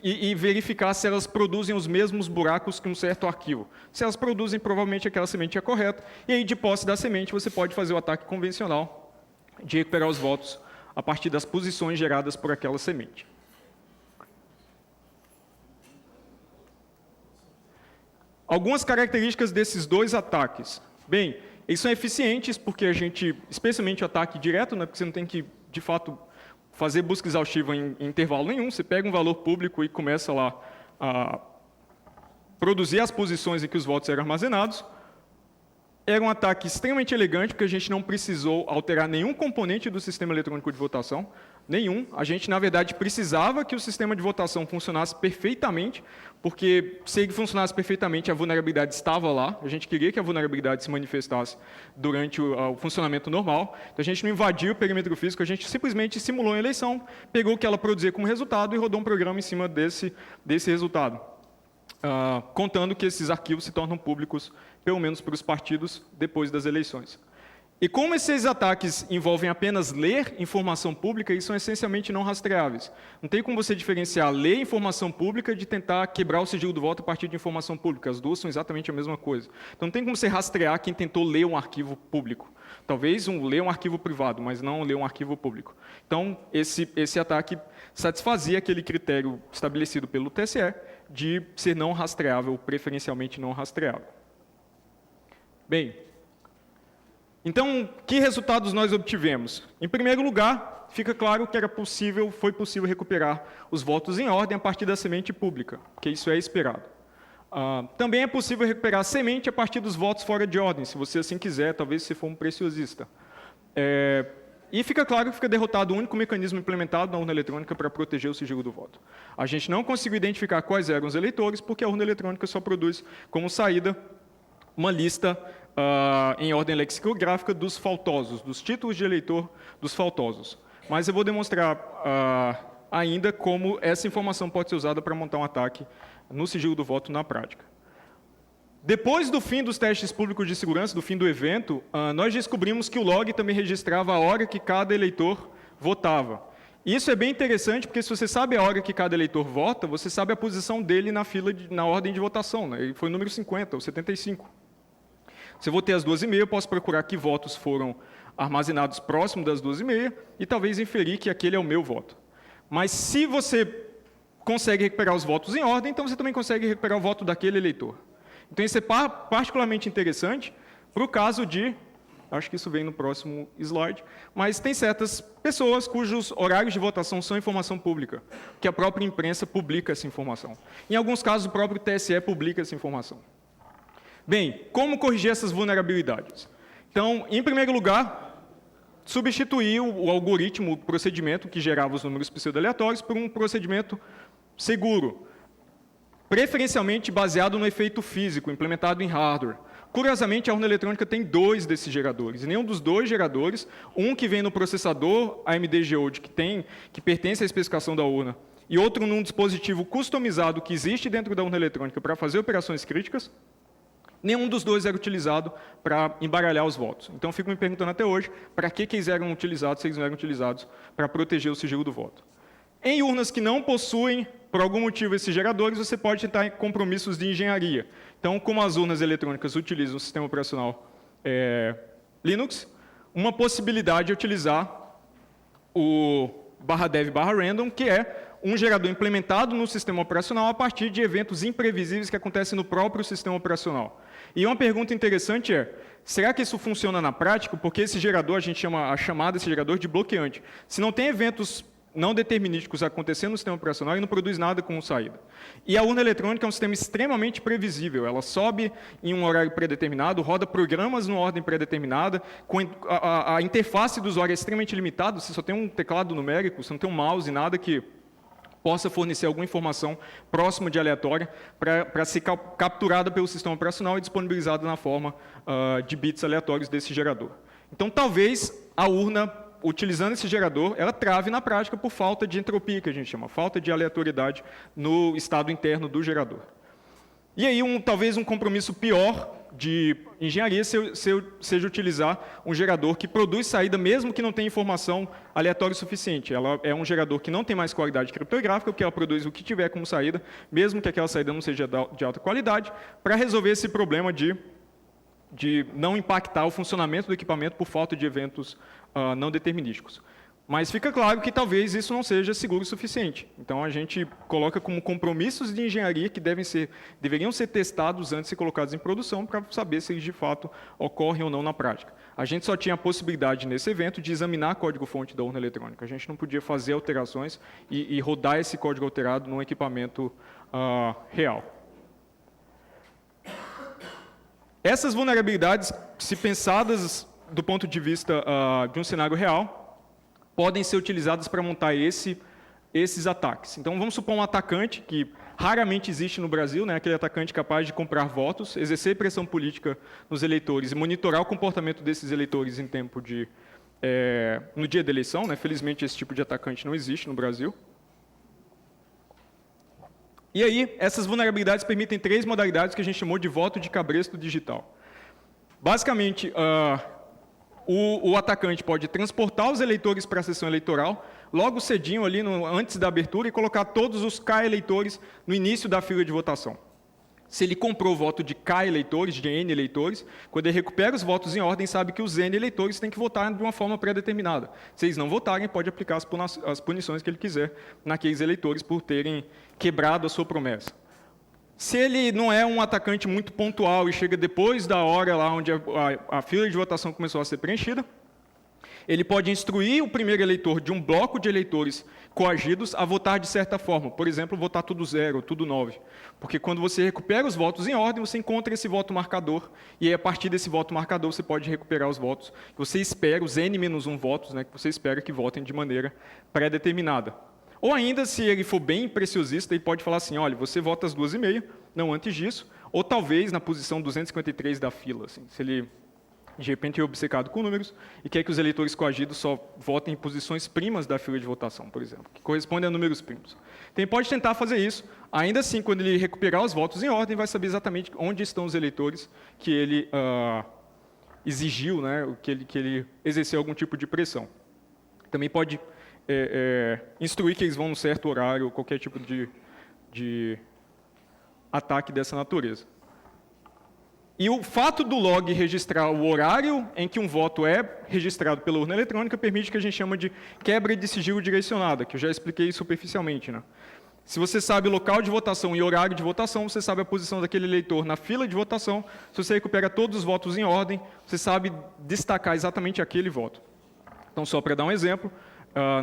e verificar se elas produzem os mesmos buracos que um certo arquivo. Se elas produzem, provavelmente aquela semente é correta. E aí, de posse da semente, você pode fazer o ataque convencional de recuperar os votos a partir das posições geradas por aquela semente. Algumas características desses dois ataques. Bem, eles são eficientes porque a gente, especialmente o ataque direto, né, porque você não tem que, de fato, fazer busca exaustiva em intervalo nenhum. Você pega um valor público e começa lá a produzir as posições em que os votos eram armazenados. Era um ataque extremamente elegante, porque a gente não precisou alterar nenhum componente do sistema eletrônico de votação, nenhum. A gente, na verdade, precisava que o sistema de votação funcionasse perfeitamente, porque se ele funcionasse perfeitamente, a vulnerabilidade estava lá. A gente queria que a vulnerabilidade se manifestasse durante o funcionamento normal. Então, a gente não invadiu o perímetro físico, a gente simplesmente simulou a eleição, pegou o que ela produzia como resultado e rodou um programa em cima desse resultado. Contando que esses arquivos se tornam públicos, pelo menos para os partidos, depois das eleições. E como esses ataques envolvem apenas ler informação pública, eles são essencialmente não rastreáveis. Não tem como você diferenciar ler informação pública de tentar quebrar o sigilo do voto a partir de informação pública. As duas são exatamente a mesma coisa. Então não tem como você rastrear quem tentou ler um arquivo público. Talvez ler um arquivo privado, mas não ler um arquivo público. Então esse ataque satisfazia aquele critério estabelecido pelo TSE de ser não rastreável, preferencialmente não rastreável. Bem, então, que resultados nós obtivemos? Em primeiro lugar, fica claro que foi possível recuperar os votos em ordem a partir da semente pública, que isso é esperado. Também é possível recuperar a semente a partir dos votos fora de ordem, se você assim quiser, talvez se for um preciosista. E fica claro que fica derrotado o único mecanismo implementado na urna eletrônica para proteger o sigilo do voto. A gente não conseguiu identificar quais eram os eleitores, porque a urna eletrônica só produz como saída uma lista em ordem lexicográfica dos faltosos, dos títulos de eleitor dos faltosos. Mas eu vou demonstrar ainda como essa informação pode ser usada para montar um ataque no sigilo do voto na prática. Depois do fim dos testes públicos de segurança, do fim do evento, nós descobrimos que o log também registrava a hora que cada eleitor votava. Isso é bem interessante, porque se você sabe a hora que cada eleitor vota, você sabe a posição dele na fila, na ordem de votação, né? Ele foi o número 50, ou 75. Se eu votei às 2h30, eu posso procurar que votos foram armazenados próximo das 2h30 e talvez inferir que aquele é o meu voto. Mas se você consegue recuperar os votos em ordem, então você também consegue recuperar o voto daquele eleitor. Então isso é particularmente interessante para o caso de, acho que isso vem no próximo slide, mas tem certas pessoas cujos horários de votação são informação pública, que a própria imprensa publica essa informação. Em alguns casos, o próprio TSE publica essa informação. Bem, como corrigir essas vulnerabilidades? Então, em primeiro lugar, substituir o algoritmo, o procedimento que gerava os números pseudo-aleatórios por um procedimento seguro, preferencialmente baseado no efeito físico, implementado em hardware. Curiosamente, a urna eletrônica tem 2 desses geradores, e nenhum dos 2 geradores, um que vem no processador AMD Geode, que pertence à especificação da urna, e outro num dispositivo customizado que existe dentro da urna eletrônica para fazer operações críticas, nenhum dos 2 era utilizado para embaralhar os votos. Então, eu fico me perguntando até hoje, para que eles eram utilizados, se eles não eram utilizados para proteger o sigilo do voto. Em urnas que não possuem, por algum motivo, esses geradores, você pode tentar compromissos de engenharia. Então, como as urnas eletrônicas utilizam o sistema operacional Linux, uma possibilidade é utilizar o /dev/random, que é um gerador implementado no sistema operacional a partir de eventos imprevisíveis que acontecem no próprio sistema operacional. E uma pergunta interessante é, será que isso funciona na prática? Porque esse gerador, a gente chama esse gerador de bloqueante. Se não tem eventos não determinísticos acontecendo no sistema operacional, ele não produz nada como saída. E a urna eletrônica é um sistema extremamente previsível. Ela sobe em um horário pré-determinado, roda programas numa ordem pré-determinada, a interface do usuário é extremamente limitada, você só tem um teclado numérico, você não tem um mouse, nada que possa fornecer alguma informação próxima de aleatória para ser capturada pelo sistema operacional e disponibilizada na forma de bits aleatórios desse gerador. Então, talvez a urna, utilizando esse gerador, ela trave na prática por falta de entropia, que a gente chama, falta de aleatoriedade no estado interno do gerador. E aí, talvez um compromisso pior de engenharia seja utilizar um gerador que produz saída mesmo que não tenha informação aleatória o suficiente. Ela é um gerador que não tem mais qualidade criptográfica, porque ela produz o que tiver como saída, mesmo que aquela saída não seja de alta qualidade, para resolver esse problema de não impactar o funcionamento do equipamento por falta de eventos não determinísticos. Mas fica claro que talvez isso não seja seguro o suficiente. Então a gente coloca como compromissos de engenharia que deveriam ser testados antes de ser colocados em produção para saber se eles de fato ocorrem ou não na prática. A gente só tinha a possibilidade nesse evento de examinar código-fonte da urna eletrônica. A gente não podia fazer alterações e rodar esse código alterado num equipamento real. Essas vulnerabilidades, se pensadas do ponto de vista de um cenário real, podem ser utilizadas para montar esses ataques. Então, vamos supor um atacante que raramente existe no Brasil, né, aquele atacante capaz de comprar votos, exercer pressão política nos eleitores e monitorar o comportamento desses eleitores em tempo no dia da eleição. Né, felizmente, esse tipo de atacante não existe no Brasil. E aí, essas vulnerabilidades permitem 3 modalidades que a gente chamou de voto de cabresto digital. Basicamente, o atacante pode transportar os eleitores para a sessão eleitoral, logo cedinho, ali antes da abertura, e colocar todos os K eleitores no início da fila de votação. Se ele comprou o voto de K eleitores, de N eleitores, quando ele recupera os votos em ordem, sabe que os N eleitores têm que votar de uma forma pré-determinada. Se eles não votarem, pode aplicar as punições que ele quiser naqueles eleitores por terem quebrado a sua promessa. Se ele não é um atacante muito pontual e chega depois da hora lá onde a fila de votação começou a ser preenchida, ele pode instruir o primeiro eleitor de um bloco de eleitores coagidos a votar de certa forma. Por exemplo, votar tudo 0, tudo 9. Porque quando você recupera os votos em ordem, você encontra esse voto marcador, e aí, a partir desse voto marcador você pode recuperar os votos que você espera, os N-1 votos, né, que você espera que votem de maneira pré-determinada. Ou ainda, se ele for bem preciosista, ele pode falar assim, olha, você vota às 2h30, não antes disso, ou talvez na posição 253 da fila. Assim, se ele, de repente, é obcecado com números e quer que os eleitores coagidos só votem em posições primas da fila de votação, por exemplo, que correspondem a números primos. Então, ele pode tentar fazer isso. Ainda assim, quando ele recuperar os votos em ordem, vai saber exatamente onde estão os eleitores que ele exigiu, né, que ele exerceu algum tipo de pressão. Também pode instruir que eles vão num certo horário, ou qualquer tipo de ataque dessa natureza. E o fato do log registrar o horário em que um voto é registrado pela urna eletrônica permite que a gente chama de quebra de sigilo direcionada, que eu já expliquei superficialmente, né? Se você sabe o local de votação e horário de votação, você sabe a posição daquele eleitor na fila de votação. Se você recupera todos os votos em ordem, você sabe destacar exatamente aquele voto. Então, só para dar um exemplo,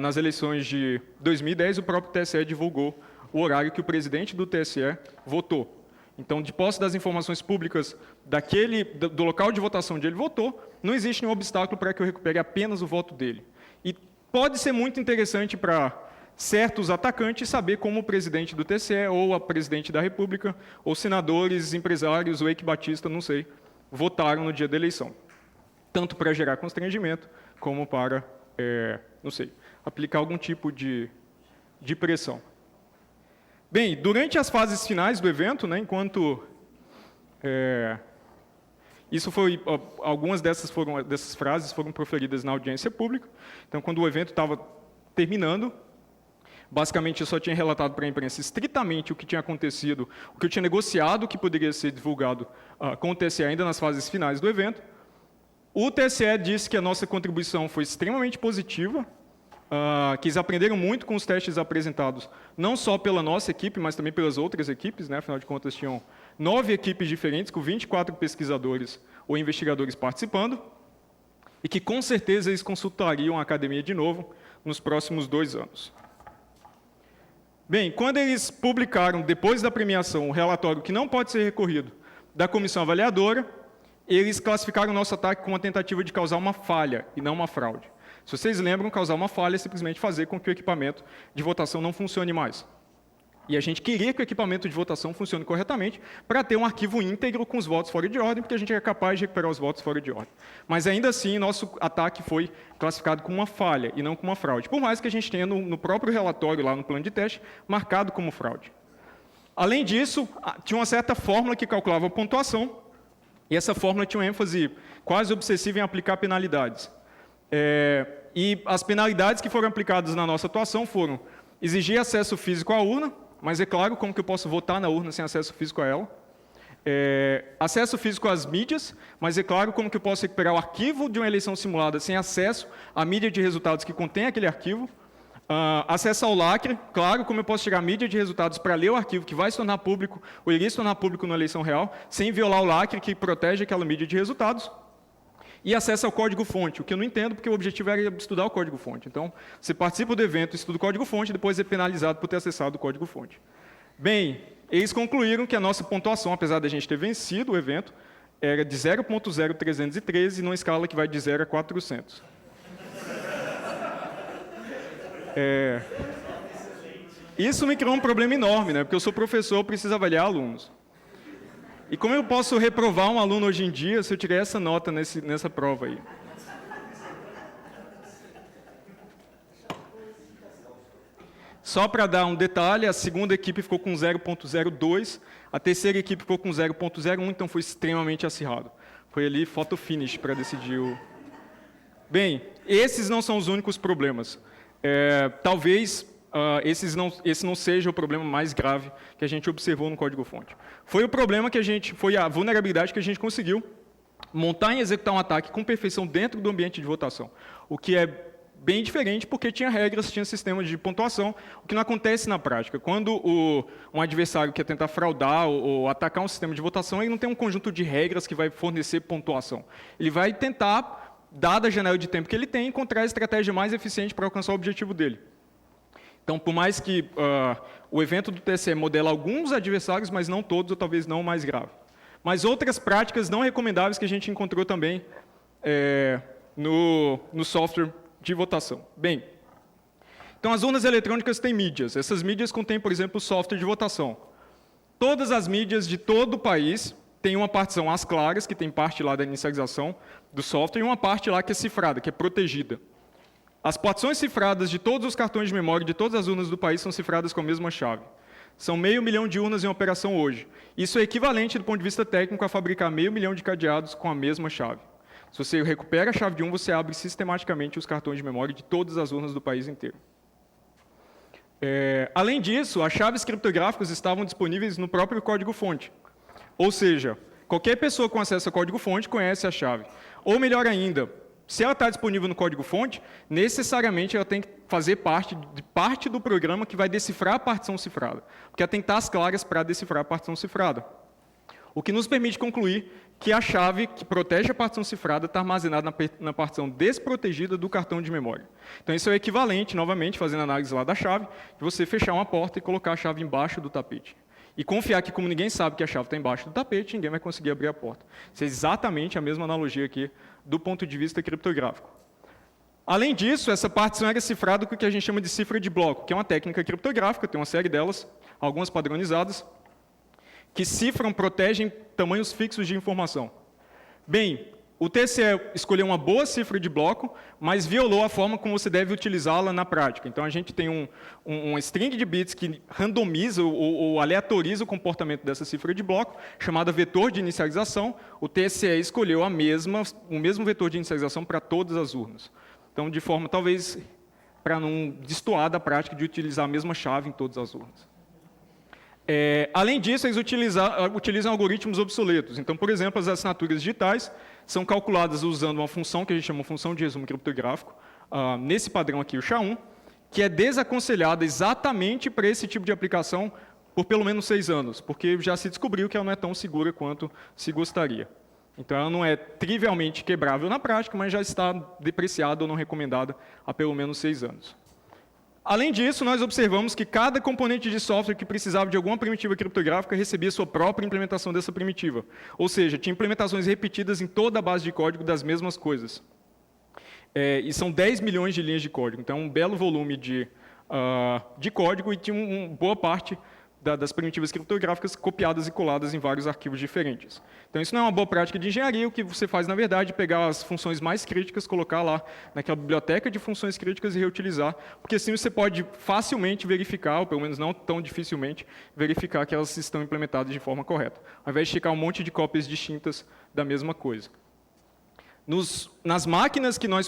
nas eleições de 2010, o próprio TSE divulgou o horário que o presidente do TSE votou. Então, de posse das informações públicas do local de votação onde ele votou, não existe nenhum obstáculo para que eu recupere apenas o voto dele. E pode ser muito interessante para certos atacantes saber como o presidente do TSE, ou a presidente da República, ou senadores, empresários, o Eike Batista, não sei, votaram no dia da eleição. Tanto para gerar constrangimento, como para, não sei, aplicar algum tipo de pressão. Bem, durante as fases finais do evento, né, enquanto algumas dessas frases foram proferidas na audiência pública. Então, quando o evento estava terminando, basicamente eu só tinha relatado para a imprensa estritamente o que tinha acontecido, o que eu tinha negociado, que poderia ser divulgado com o TSE ainda nas fases finais do evento. O TSE disse que a nossa contribuição foi extremamente positiva, que eles aprenderam muito com os testes apresentados, não só pela nossa equipe, mas também pelas outras equipes, né? Afinal de contas, tinham 9 equipes diferentes, com 24 pesquisadores ou investigadores participando, e que, com certeza, eles consultariam a academia de novo nos próximos 2 anos. Bem, quando eles publicaram, depois da premiação, o relatório que não pode ser recorrido da comissão avaliadora, eles classificaram o nosso ataque como uma tentativa de causar uma falha e não uma fraude. Se vocês lembram, causar uma falha é simplesmente fazer com que o equipamento de votação não funcione mais. E a gente queria que o equipamento de votação funcione corretamente para ter um arquivo íntegro com os votos fora de ordem, porque a gente é capaz de recuperar os votos fora de ordem. Mas ainda assim, nosso ataque foi classificado como uma falha e não como uma fraude. Por mais que a gente tenha no próprio relatório, lá no plano de teste, marcado como fraude. Além disso, tinha uma certa fórmula que calculava a pontuação, E essa fórmula tinha uma ênfase quase obsessiva em aplicar penalidades. E as penalidades que foram aplicadas na nossa atuação foram exigir acesso físico à urna, mas é claro, como que eu posso votar na urna sem acesso físico a ela? Acesso físico às mídias, mas é claro, como que eu posso recuperar o arquivo de uma eleição simulada sem acesso à mídia de resultados que contém aquele arquivo? Acesso ao lacre, claro, como eu posso chegar à mídia de resultados para ler o arquivo que vai se tornar público, ou iria se tornar público na eleição real, sem violar o lacre que protege aquela mídia de resultados. E acesso ao código-fonte, o que eu não entendo, porque o objetivo era estudar o código-fonte. Então, você participa do evento, estuda o código-fonte, depois é penalizado por ter acessado o código-fonte. Bem, eles concluíram que a nossa pontuação, apesar de a gente ter vencido o evento, era de 0.0313, numa escala que vai de 0 a 400. Isso me criou um problema enorme, né? Porque eu sou professor, eu preciso avaliar alunos. E como eu posso reprovar um aluno hoje em dia se eu tiver essa nota nessa prova aí? Só para dar um detalhe, a segunda equipe ficou com 0.02, a terceira equipe ficou com 0.01, então foi extremamente acirrado. Foi ali photo finish para decidir o... Bem, esses não são os únicos problemas. Talvez esse não seja o problema mais grave que a gente observou no código-fonte. Foi a vulnerabilidade que a gente conseguiu montar e executar um ataque com perfeição dentro do ambiente de votação, o que é bem diferente porque tinha regras, tinha sistemas de pontuação, o que não acontece na prática. Quando um adversário quer tentar fraudar ou atacar um sistema de votação, ele não tem um conjunto de regras que vai fornecer pontuação. Ele vai tentar, dada a janela de tempo que ele tem, encontrar a estratégia mais eficiente para alcançar o objetivo dele. Então, por mais que o evento do TSE modela alguns adversários, mas não todos, ou talvez não o mais grave. Mas outras práticas não recomendáveis que a gente encontrou também no software de votação. Bem, então as urnas eletrônicas têm mídias. Essas mídias contêm, por exemplo, o software de votação. Todas as mídias de todo o país têm uma partição às claras, que tem parte lá da inicialização do software, e uma parte lá que é cifrada, que é protegida. As partições cifradas de todos os cartões de memória de todas as urnas do país são cifradas com a mesma chave. São 500 mil de urnas em operação hoje. Isso é equivalente, do ponto de vista técnico, a fabricar 500 mil de cadeados com a mesma chave. Se você recupera a chave de um, você abre sistematicamente os cartões de memória de todas as urnas do país inteiro. Além disso, as chaves criptográficas estavam disponíveis no próprio código-fonte. Ou seja, qualquer pessoa com acesso ao código-fonte conhece a chave. Ou melhor ainda, se ela está disponível no código-fonte, necessariamente ela tem que fazer parte do programa que vai decifrar a partição cifrada. Porque ela tem que estar às claras para decifrar a partição cifrada. O que nos permite concluir que a chave que protege a partição cifrada está armazenada na partição desprotegida do cartão de memória. Então isso é o equivalente, novamente, fazendo análise lá da chave, de você fechar uma porta e colocar a chave embaixo do tapete. E confiar que, como ninguém sabe que a chave está embaixo do tapete, ninguém vai conseguir abrir a porta. Isso é exatamente a mesma analogia aqui do ponto de vista criptográfico. Além disso, essa partição era cifrada com o que a gente chama de cifra de bloco, que é uma técnica criptográfica, tem uma série delas, algumas padronizadas, que cifram, protegem tamanhos fixos de informação. Bem, o TSE escolheu uma boa cifra de bloco, mas violou a forma como você deve utilizá-la na prática. Então, a gente tem um string de bits que randomiza ou aleatoriza o comportamento dessa cifra de bloco, chamada vetor de inicialização. O TSE escolheu o mesmo vetor de inicialização para todas as urnas. Então, de forma, talvez, para não destoar da prática de utilizar a mesma chave em todas as urnas. Além disso, eles utilizam algoritmos obsoletos. Então, por exemplo, as assinaturas digitais são calculadas usando uma função que a gente chama de função de resumo criptográfico, nesse padrão aqui, o SHA-1, que é desaconselhada exatamente para esse tipo de aplicação por pelo menos 6 anos, porque já se descobriu que ela não é tão segura quanto se gostaria. Então, ela não é trivialmente quebrável na prática, mas já está depreciada ou não recomendada há pelo menos 6 anos. Além disso, nós observamos que cada componente de software que precisava de alguma primitiva criptográfica recebia sua própria implementação dessa primitiva. Ou seja, tinha implementações repetidas em toda a base de código das mesmas coisas. E são 10 milhões de linhas de código. Então, um belo volume de código e tinha uma boa parte das primitivas criptográficas copiadas e coladas em vários arquivos diferentes. Então, isso não é uma boa prática de engenharia. O que você faz, na verdade, é pegar as funções mais críticas, colocar lá naquela biblioteca de funções críticas e reutilizar, porque assim você pode facilmente verificar, ou pelo menos não tão dificilmente, verificar que elas estão implementadas de forma correta, ao invés de checar um monte de cópias distintas da mesma coisa. Nas máquinas que nós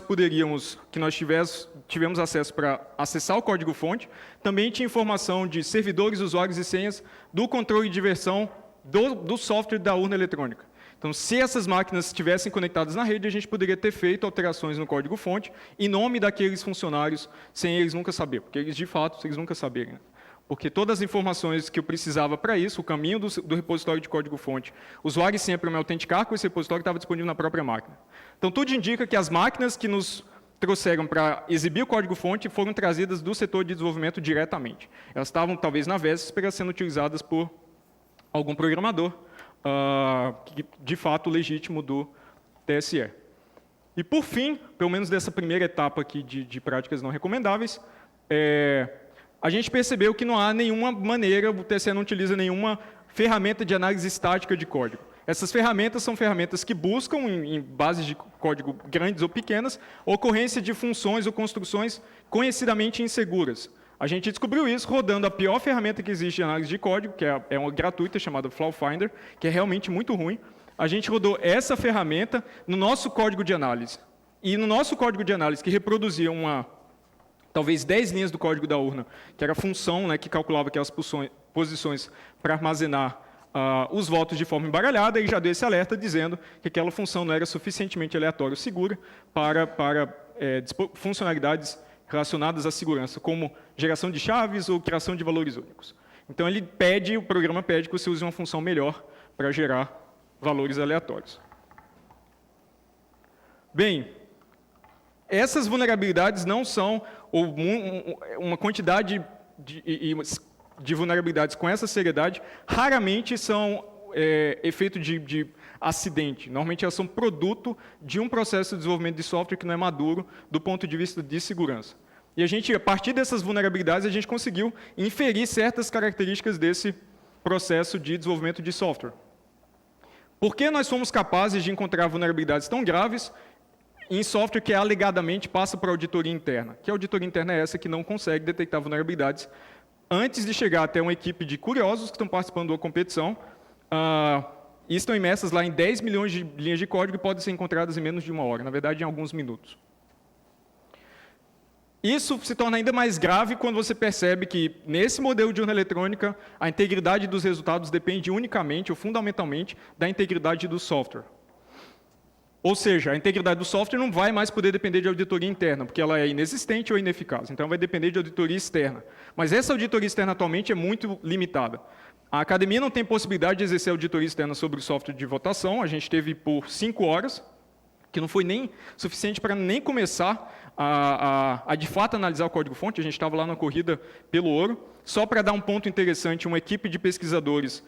tivemos acesso para acessar o código-fonte, também tinha informação de servidores, usuários e senhas do controle de versão do software da urna eletrônica. Então, se essas máquinas estivessem conectadas na rede, a gente poderia ter feito alterações no código-fonte em nome daqueles funcionários, sem eles nunca saber, porque eles, de fato, eles nunca saberem, né? Porque todas as informações que eu precisava para isso, o caminho do repositório de código-fonte, usuário e senha para me autenticar com esse repositório estava disponível na própria máquina. Então, tudo indica que as máquinas que nos trouxeram para exibir o código-fonte foram trazidas do setor de desenvolvimento diretamente. Elas estavam, talvez, na véspera, sendo utilizadas por algum programador, de fato, legítimo do TSE. E, por fim, pelo menos dessa primeira etapa aqui de práticas não recomendáveis, a gente percebeu que não há nenhuma maneira, o TSE não utiliza nenhuma ferramenta de análise estática de código. Essas ferramentas são ferramentas que buscam, em bases de código grandes ou pequenas, ocorrência de funções ou construções conhecidamente inseguras. A gente descobriu isso rodando a pior ferramenta que existe de análise de código, que é uma gratuita chamada Flaw Finder, que é realmente muito ruim. A gente rodou essa ferramenta no nosso código de análise. E no nosso código de análise, que reproduzia talvez 10 linhas do código da urna, que era a função, né, que calculava aquelas posições para armazenar os votos de forma embaralhada, e já deu esse alerta dizendo que aquela função não era suficientemente aleatória ou segura para funcionalidades relacionadas à segurança, como geração de chaves ou criação de valores únicos. Então, o programa pede que você use uma função melhor para gerar valores aleatórios. Bem, essas vulnerabilidades não são, ou uma quantidade de vulnerabilidades com essa seriedade, raramente são efeito de acidente. Normalmente elas são produto de um processo de desenvolvimento de software que não é maduro do ponto de vista de segurança. E a partir dessas vulnerabilidades, a gente conseguiu inferir certas características desse processo de desenvolvimento de software. Por que nós fomos capazes de encontrar vulnerabilidades tão graves em software que alegadamente passa para a auditoria interna? Que a auditoria interna é essa que não consegue detectar vulnerabilidades antes de chegar até uma equipe de curiosos que estão participando da competição e estão imersas lá em 10 milhões de linhas de código e podem ser encontradas em menos de 1 hora, na verdade, em alguns minutos. Isso se torna ainda mais grave quando você percebe que, nesse modelo de urna eletrônica, a integridade dos resultados depende unicamente ou fundamentalmente da integridade do software. Ou seja, a integridade do software não vai mais poder depender de auditoria interna, porque ela é inexistente ou ineficaz. Então, vai depender de auditoria externa. Mas essa auditoria externa atualmente é muito limitada. A academia não tem possibilidade de exercer auditoria externa sobre o software de votação. A gente teve por 5 horas, que não foi nem suficiente para nem começar a de fato analisar o código-fonte. A gente estava lá na corrida pelo ouro. Só para dar um ponto interessante, uma equipe de pesquisadores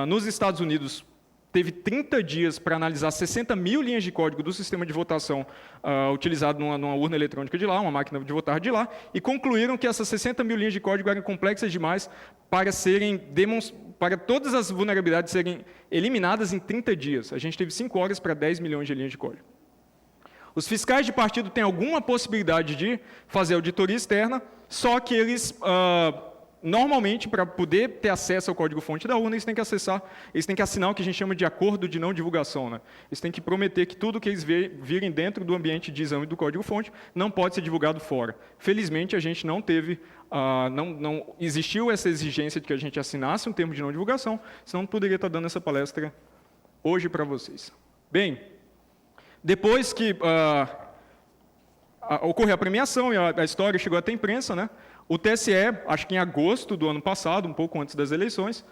nos Estados Unidos teve 30 dias para analisar 60 mil linhas de código do sistema de votação utilizado numa urna eletrônica de lá, uma máquina de votar de lá, e concluíram que essas 60 mil linhas de código eram complexas demais para todas as vulnerabilidades serem eliminadas em 30 dias. A gente teve 5 horas para 10 milhões de linhas de código. Os fiscais de partido têm alguma possibilidade de fazer auditoria externa, só que eles normalmente, para poder ter acesso ao código-fonte da urna, eles têm que assinar o que a gente chama de acordo de não divulgação, né? Eles têm que prometer que tudo que eles virem dentro do ambiente de exame do código-fonte não pode ser divulgado fora. Felizmente, a gente não teve, não existiu essa exigência de que a gente assinasse um termo de não divulgação, senão não poderia estar dando essa palestra hoje para vocês. Bem, depois que ocorreu a premiação e a história chegou até a imprensa, né? O TSE, acho que em agosto do ano passado, um pouco antes das eleições,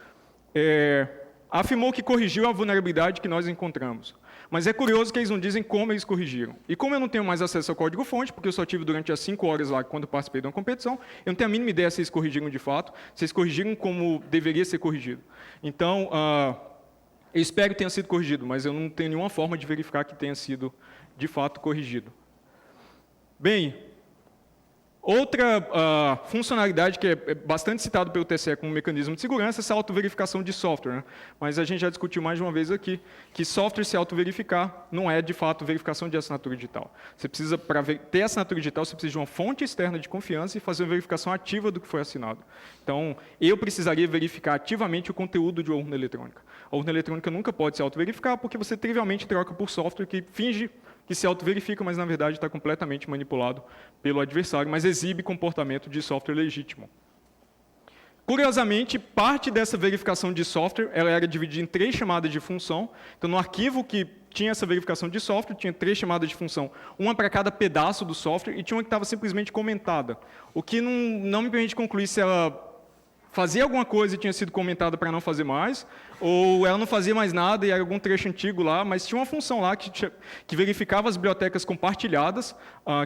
afirmou que corrigiu a vulnerabilidade que nós encontramos. Mas é curioso que eles não dizem como eles corrigiram. E como eu não tenho mais acesso ao código-fonte, porque eu só tive durante as 5 horas lá quando participei de uma competição, eu não tenho a mínima ideia se eles corrigiram de fato, se eles corrigiram como deveria ser corrigido. Então, eu espero que tenha sido corrigido, mas eu não tenho nenhuma forma de verificar que tenha sido de fato corrigido. Bem, Outra funcionalidade que é bastante citado pelo TSE como mecanismo de segurança é essa autoverificação de software. Né? Mas a gente já discutiu mais de uma vez aqui que software se autoverificar não é, de fato, verificação de assinatura digital. Você precisa, para ter assinatura digital, você precisa de uma fonte externa de confiança e fazer uma verificação ativa do que foi assinado. Então, eu precisaria verificar ativamente o conteúdo de uma urna eletrônica. A urna eletrônica nunca pode se autoverificar porque você trivialmente troca por software que finge que se autoverifica, mas na verdade está completamente manipulado pelo adversário, mas exibe comportamento de software legítimo. Curiosamente, parte dessa verificação de software ela era dividida em 3 chamadas de função. Então, no arquivo que tinha essa verificação de software, tinha 3 chamadas de função, uma para cada pedaço do software, e tinha uma que estava simplesmente comentada, o que não me permite concluir se ela fazia alguma coisa e tinha sido comentada para não fazer mais, ou ela não fazia mais nada e era algum trecho antigo lá, mas tinha uma função lá que verificava as bibliotecas compartilhadas,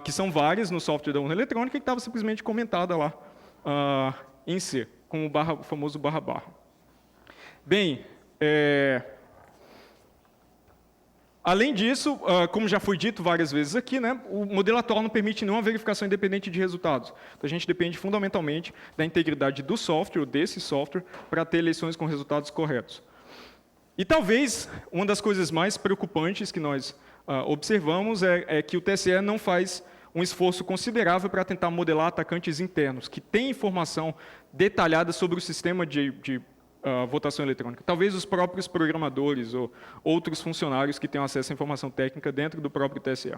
que são várias no software da urna eletrônica, e que estava simplesmente comentada lá em C, com o famoso //. Bem, além disso, como já foi dito várias vezes aqui, né, o modelo atual não permite nenhuma verificação independente de resultados. Então, a gente depende fundamentalmente da integridade do software, ou desse software, para ter eleições com resultados corretos. E talvez uma das coisas mais preocupantes que nós observamos é que o TSE não faz um esforço considerável para tentar modelar atacantes internos, que têm informação detalhada sobre o sistema de votação eletrônica. Talvez os próprios programadores ou outros funcionários que tenham acesso à informação técnica dentro do próprio TSE.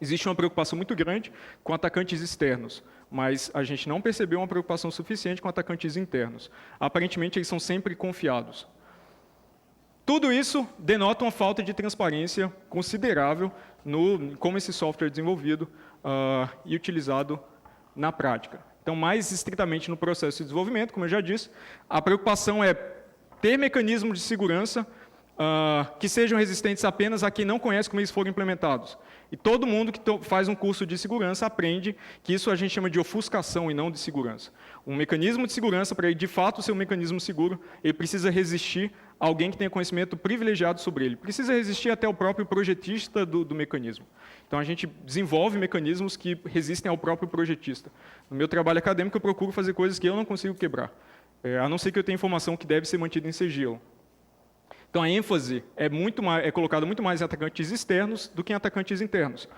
Existe uma preocupação muito grande com atacantes externos, mas a gente não percebeu uma preocupação suficiente com atacantes internos. Aparentemente, eles são sempre confiados. Tudo isso denota uma falta de transparência considerável no como esse software é desenvolvido e utilizado na prática. Então, mais estritamente no processo de desenvolvimento, como eu já disse, a preocupação é ter mecanismos de segurança que sejam resistentes apenas a quem não conhece como eles foram implementados. E todo mundo que faz um curso de segurança aprende que isso a gente chama de ofuscação e não de segurança. Um mecanismo de segurança, para ele de fato ser um mecanismo seguro, ele precisa resistir a alguém que tenha conhecimento privilegiado sobre ele. Precisa resistir até o próprio projetista do mecanismo. Então, a gente desenvolve mecanismos que resistem ao próprio projetista. No meu trabalho acadêmico, eu procuro fazer coisas que eu não consigo quebrar, a não ser que eu tenha informação que deve ser mantida em sigilo. Então, a ênfase é colocada muito mais em atacantes externos do que em atacantes internos.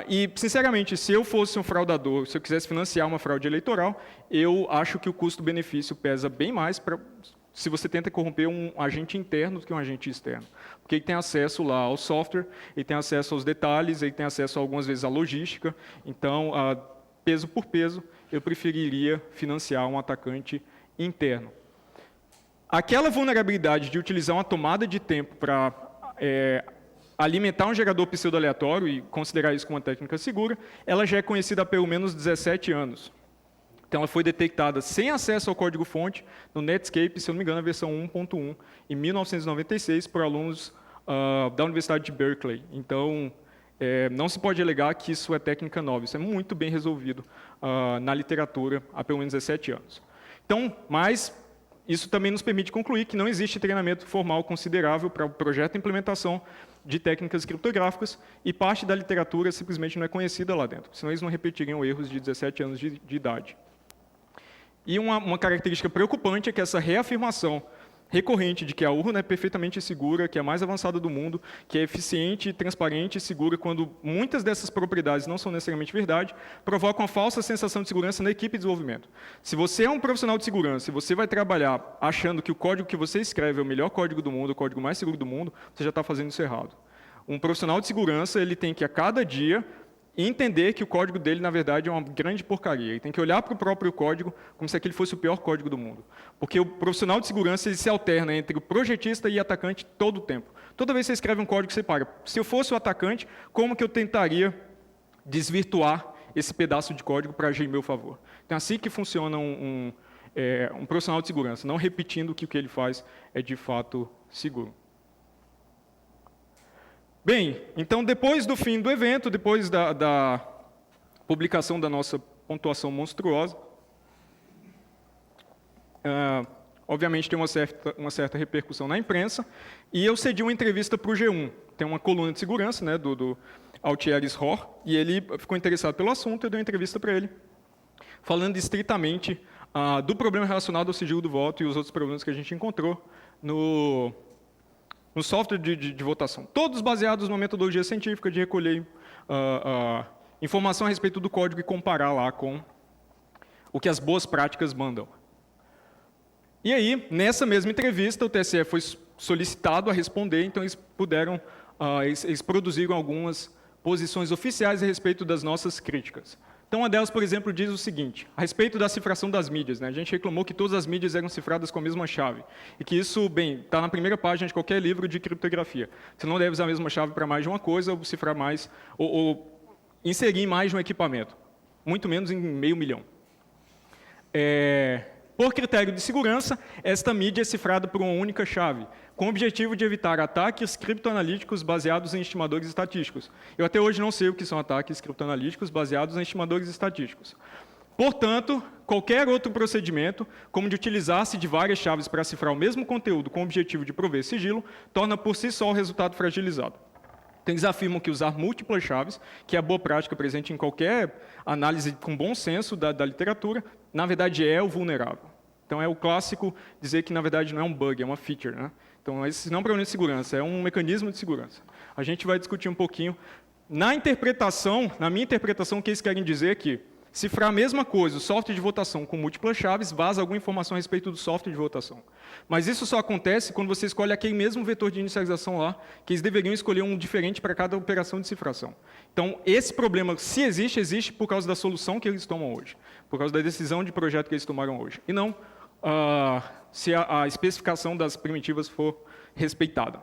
E, sinceramente, se eu fosse um fraudador, se eu quisesse financiar uma fraude eleitoral, eu acho que o custo-benefício pesa bem mais se você tenta corromper um agente interno do que um agente externo. Porque ele tem acesso lá ao software, ele tem acesso aos detalhes, ele tem acesso, algumas vezes, à logística. Então, peso por peso, eu preferiria financiar um atacante interno. Aquela vulnerabilidade de utilizar uma tomada de tempo para alimentar um gerador pseudo-aleatório e considerar isso como uma técnica segura, ela já é conhecida há pelo menos 17 anos. Então, ela foi detectada sem acesso ao código-fonte no Netscape, se eu não me engano, a versão 1.1, em 1996, por alunos da Universidade de Berkeley. Então, não se pode alegar que isso é técnica nova. Isso é muito bem resolvido na literatura há pelo menos 17 anos. Então, mas isso também nos permite concluir que não existe treinamento formal considerável para o projeto e implementação de técnicas criptográficas e parte da literatura simplesmente não é conhecida lá dentro, senão eles não repetiriam erros de 17 anos de idade. E uma característica preocupante é que essa reafirmação recorrente de que a urna é perfeitamente segura, que é a mais avançada do mundo, que é eficiente, transparente e segura, quando muitas dessas propriedades não são necessariamente verdade, provoca uma falsa sensação de segurança na equipe de desenvolvimento. Se você é um profissional de segurança e você vai trabalhar achando que o código que você escreve é o melhor código do mundo, o código mais seguro do mundo, você já está fazendo isso errado. Um profissional de segurança ele tem que, a cada dia, entender que o código dele, na verdade, é uma grande porcaria. Ele tem que olhar para o próprio código como se aquele fosse o pior código do mundo. Porque o profissional de segurança ele se alterna entre o projetista e atacante todo o tempo. Toda vez que você escreve um código, você para. Se eu fosse o atacante, como que eu tentaria desvirtuar esse pedaço de código para agir em meu favor? Então, é assim que funciona um profissional de segurança, não repetindo que o que ele faz é, de fato, seguro. Bem, então depois do fim do evento, depois da publicação da nossa pontuação monstruosa, obviamente tem uma certa repercussão na imprensa, e eu cedi uma entrevista para o G1. Tem uma coluna de segurança, né, do Altieres Rohr, e ele ficou interessado pelo assunto, eu dei uma entrevista para ele. falando estritamente do problema relacionado ao sigilo do voto e os outros problemas que a gente encontrou no software de votação. Todos baseados numa metodologia científica de recolher informação a respeito do código e comparar lá com o que as boas práticas mandam. E aí, nessa mesma entrevista, o TSE foi solicitado a responder, então eles puderam, eles produziram algumas posições oficiais a respeito das nossas críticas. Então, uma delas, por exemplo, diz o seguinte, a respeito da cifração das mídias, né? A gente reclamou que todas as mídias eram cifradas com a mesma chave, e que isso, bem, está na primeira página de qualquer livro de criptografia. Você não deve usar a mesma chave para mais de uma coisa, ou cifrar mais, ou inserir mais de um equipamento, muito menos em 500 mil. Por critério de segurança, esta mídia é cifrada por uma única chave, com o objetivo de evitar ataques criptoanalíticos baseados em estimadores estatísticos. Eu até hoje não sei o que são ataques criptoanalíticos baseados em estimadores estatísticos. Portanto, qualquer outro procedimento, como de utilizar-se de várias chaves para cifrar o mesmo conteúdo com o objetivo de prover sigilo, torna por si só o resultado fragilizado. Então, eles afirmam que usar múltiplas chaves, que é a boa prática presente em qualquer análise com bom senso da literatura, na verdade é o vulnerável. Então, é o clássico dizer que, na verdade, não é um bug, é uma feature, né? Então, esse não é um problema de segurança, é um mecanismo de segurança. A gente vai discutir um pouquinho. Na interpretação, na minha interpretação, o que eles querem dizer é que cifrar a mesma coisa, o software de votação com múltiplas chaves, vaza alguma informação a respeito do software de votação. Mas isso só acontece quando você escolhe aquele mesmo vetor de inicialização lá, que eles deveriam escolher um diferente para cada operação de cifração. Então, esse problema, se existe, existe por causa da solução que eles tomam hoje, por causa da decisão de projeto que eles tomaram hoje, e não se a especificação das primitivas for respeitada.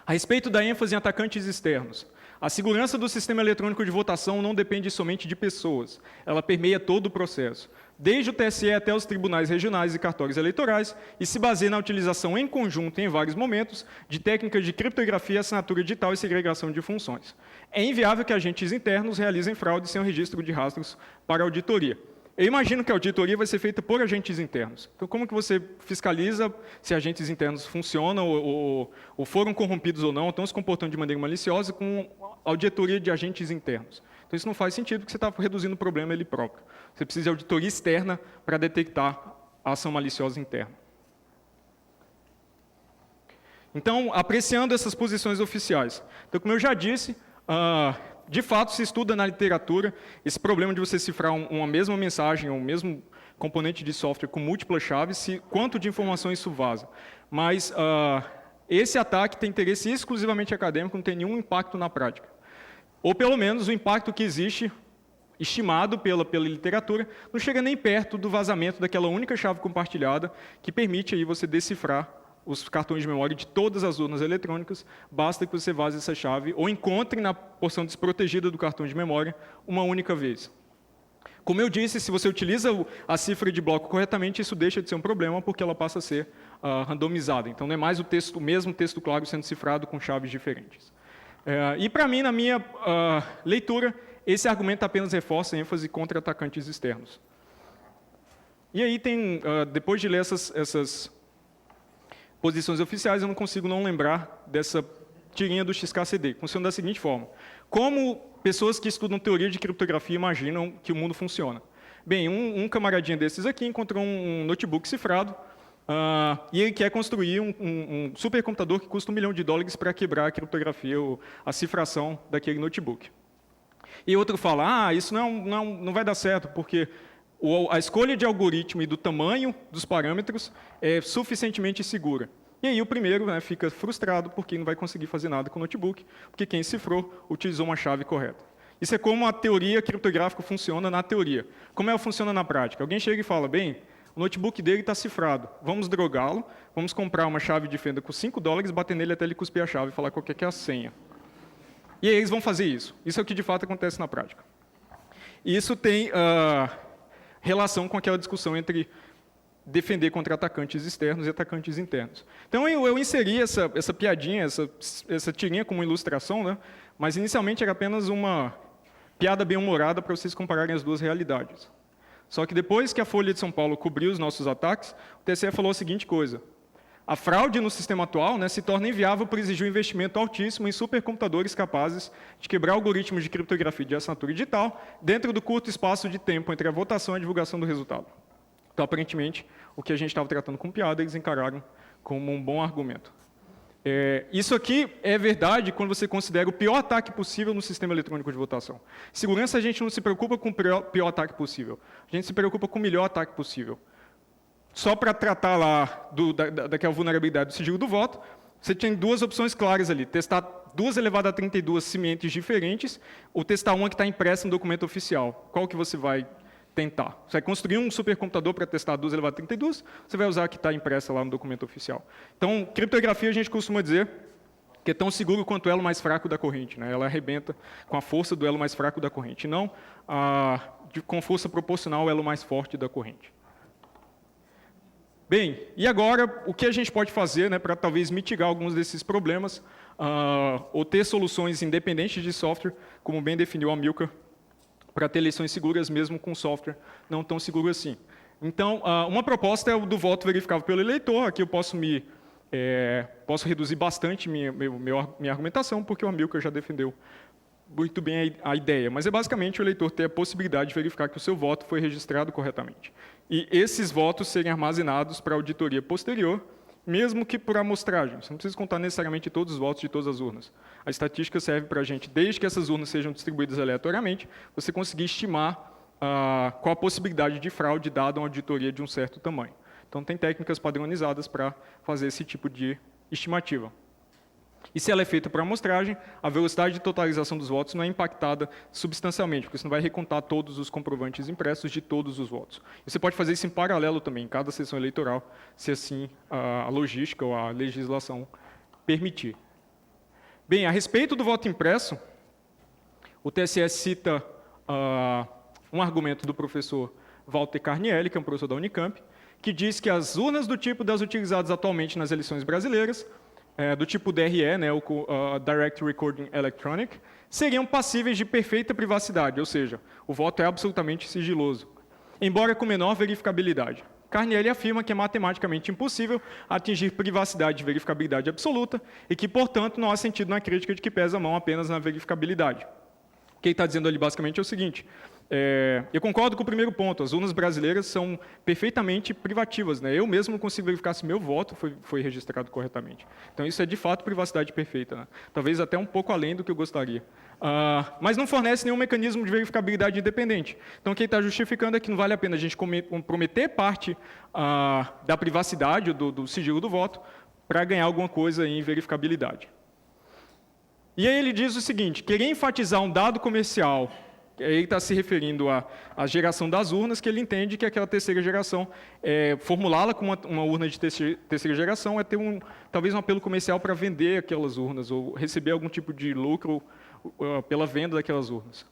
A respeito da ênfase em atacantes externos, a segurança do sistema eletrônico de votação não depende somente de pessoas, ela permeia todo o processo, desde o TSE até os tribunais regionais e cartórios eleitorais, e se baseia na utilização em conjunto, em vários momentos, de técnicas de criptografia, assinatura digital e segregação de funções. É inviável que agentes internos realizem fraude sem o registro de rastros para auditoria. Eu imagino que a auditoria vai ser feita por agentes internos. Então, como que você fiscaliza se agentes internos funcionam ou foram corrompidos ou não, estão se comportando de maneira maliciosa com auditoria de agentes internos? Então, isso não faz sentido, porque você está reduzindo o problema ele próprio. Você precisa de auditoria externa para detectar a ação maliciosa interna. Então, apreciando essas posições oficiais. Então, como eu já disse, de fato, se estuda na literatura esse problema de você cifrar uma mesma mensagem, ou um mesmo componente de software com múltiplas chaves, quanto de informação isso vaza. Mas esse ataque tem interesse exclusivamente acadêmico, não tem nenhum impacto na prática. Ou pelo menos o impacto que existe, estimado pela literatura, não chega nem perto do vazamento daquela única chave compartilhada que permite aí você decifrar os cartões de memória de todas as urnas eletrônicas, basta que você vaze essa chave ou encontre na porção desprotegida do cartão de memória uma única vez. Como eu disse, se você utiliza a cifra de bloco corretamente, isso deixa de ser um problema porque ela passa a ser randomizada. Então não é mais o mesmo texto claro sendo cifrado com chaves diferentes. E para mim, na minha leitura, esse argumento apenas reforça a ênfase contra atacantes externos. E aí tem, depois de ler essas posições oficiais, eu não consigo não lembrar dessa tirinha do XKCD. Funciona da seguinte forma. Como pessoas que estudam teoria de criptografia imaginam que o mundo funciona? Bem, um camaradinha desses aqui encontrou um notebook cifrado e ele quer construir um supercomputador que custa $1 milhão para quebrar a criptografia, ou a cifração daquele notebook. E outro fala, isso não vai dar certo, porque a escolha de algoritmo e do tamanho dos parâmetros é suficientemente segura. E aí o primeiro fica frustrado porque não vai conseguir fazer nada com o notebook, porque quem cifrou utilizou uma chave correta. Isso é como a teoria criptográfica funciona na teoria. Como ela funciona na prática? Alguém chega e fala, bem, o notebook dele está cifrado, vamos drogá-lo, vamos comprar uma chave de fenda com $5, bater nele até ele cuspir a chave e falar qual que é a senha. E aí eles vão fazer isso. Isso é o que de fato acontece na prática. E isso tem relação com aquela discussão entre defender contra atacantes externos e atacantes internos. Então eu inseri essa piadinha, essa tirinha como ilustração, né? Mas inicialmente era apenas uma piada bem-humorada para vocês compararem as duas realidades. Só que depois que a Folha de São Paulo cobriu os nossos ataques, o TSE falou a seguinte coisa. A fraude no sistema atual, né, se torna inviável por exigir um investimento altíssimo em supercomputadores capazes de quebrar algoritmos de criptografia de assinatura digital dentro do curto espaço de tempo entre a votação e a divulgação do resultado. Então, aparentemente, o que a gente estava tratando com piada, eles encararam como um bom argumento. Isso aqui é verdade quando você considera o pior ataque possível no sistema eletrônico de votação. Segurança, a gente não se preocupa com o pior ataque possível. A gente se preocupa com o melhor ataque possível. Só para tratar lá daquela vulnerabilidade do sigilo do voto, você tem duas opções claras ali. Testar 2 elevado a 32 sementes diferentes ou testar uma que está impressa no documento oficial. Qual que você vai tentar? Você vai construir um supercomputador para testar 2 elevado a 32, você vai usar a que está impressa lá no documento oficial. Então, criptografia a gente costuma dizer que é tão seguro quanto o elo mais fraco da corrente, né? Ela arrebenta com a força do elo mais fraco da corrente, não com força proporcional ao elo mais forte da corrente. Bem, e agora, o que a gente pode fazer, né, para talvez mitigar alguns desses problemas, ou ter soluções independentes de software, como bem definiu a Amilcar, para ter eleições seguras mesmo com software não tão seguro assim. Então, uma proposta é o do voto verificável pelo eleitor. Aqui eu posso reduzir bastante minha argumentação, porque o Amilcar já defendeu muito bem a ideia, mas é basicamente o eleitor ter a possibilidade de verificar que o seu voto foi registrado corretamente. E esses votos serem armazenados para auditoria posterior, mesmo que por amostragem. Você não precisa contar necessariamente todos os votos de todas as urnas. A estatística serve para a gente, desde que essas urnas sejam distribuídas aleatoriamente, você conseguir estimar qual a possibilidade de fraude dada uma auditoria de um certo tamanho. Então, tem técnicas padronizadas para fazer esse tipo de estimativa. E se ela é feita por amostragem, a velocidade de totalização dos votos não é impactada substancialmente, porque você não vai recontar todos os comprovantes impressos de todos os votos. E você pode fazer isso em paralelo também, em cada sessão eleitoral, se assim a logística ou a legislação permitir. Bem, a respeito do voto impresso, o TSE cita um argumento do professor Walter Carnielli, que é um professor da Unicamp, que diz que as urnas do tipo das utilizadas atualmente nas eleições brasileiras, do tipo DRE, né, o Direct Recording Electronic, seriam passíveis de perfeita privacidade, ou seja, o voto é absolutamente sigiloso, embora com menor verificabilidade. Carnielli afirma que é matematicamente impossível atingir privacidade e verificabilidade absoluta e que, portanto, não há sentido na crítica de que pesa a mão apenas na verificabilidade. O que ele está dizendo ali, basicamente, é o seguinte. Eu concordo com o primeiro ponto. As urnas brasileiras são perfeitamente privativas, né? Eu mesmo não consigo verificar se meu voto foi registrado corretamente. Então, isso é, de fato, privacidade perfeita, né? Talvez até um pouco além do que eu gostaria. Mas não fornece nenhum mecanismo de verificabilidade independente. Então, o que ele está justificando é que não vale a pena a gente comprometer parte da privacidade, do sigilo do voto, para ganhar alguma coisa em verificabilidade. E aí ele diz o seguinte: querer enfatizar um dado comercial, ele está se referindo à geração das urnas, que ele entende que aquela terceira geração, formulá-la como uma urna de terceira geração, é ter talvez um apelo comercial para vender aquelas urnas, ou receber algum tipo de lucro pela venda daquelas urnas.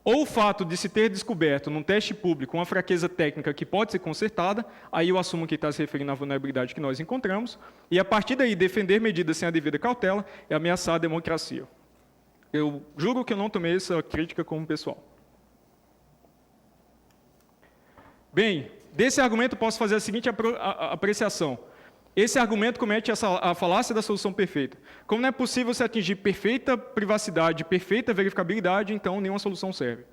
Ou o fato de se ter descoberto num teste público uma fraqueza técnica que pode ser consertada, aí eu assumo que está se referindo à vulnerabilidade que nós encontramos, e a partir daí defender medidas sem a devida cautela é ameaçar a democracia. Eu juro que eu não tomei essa crítica como pessoal. Bem, desse argumento eu posso fazer a seguinte apreciação. Esse argumento comete a falácia da solução perfeita. Como não é possível se atingir perfeita privacidade, perfeita verificabilidade, então nenhuma solução serve.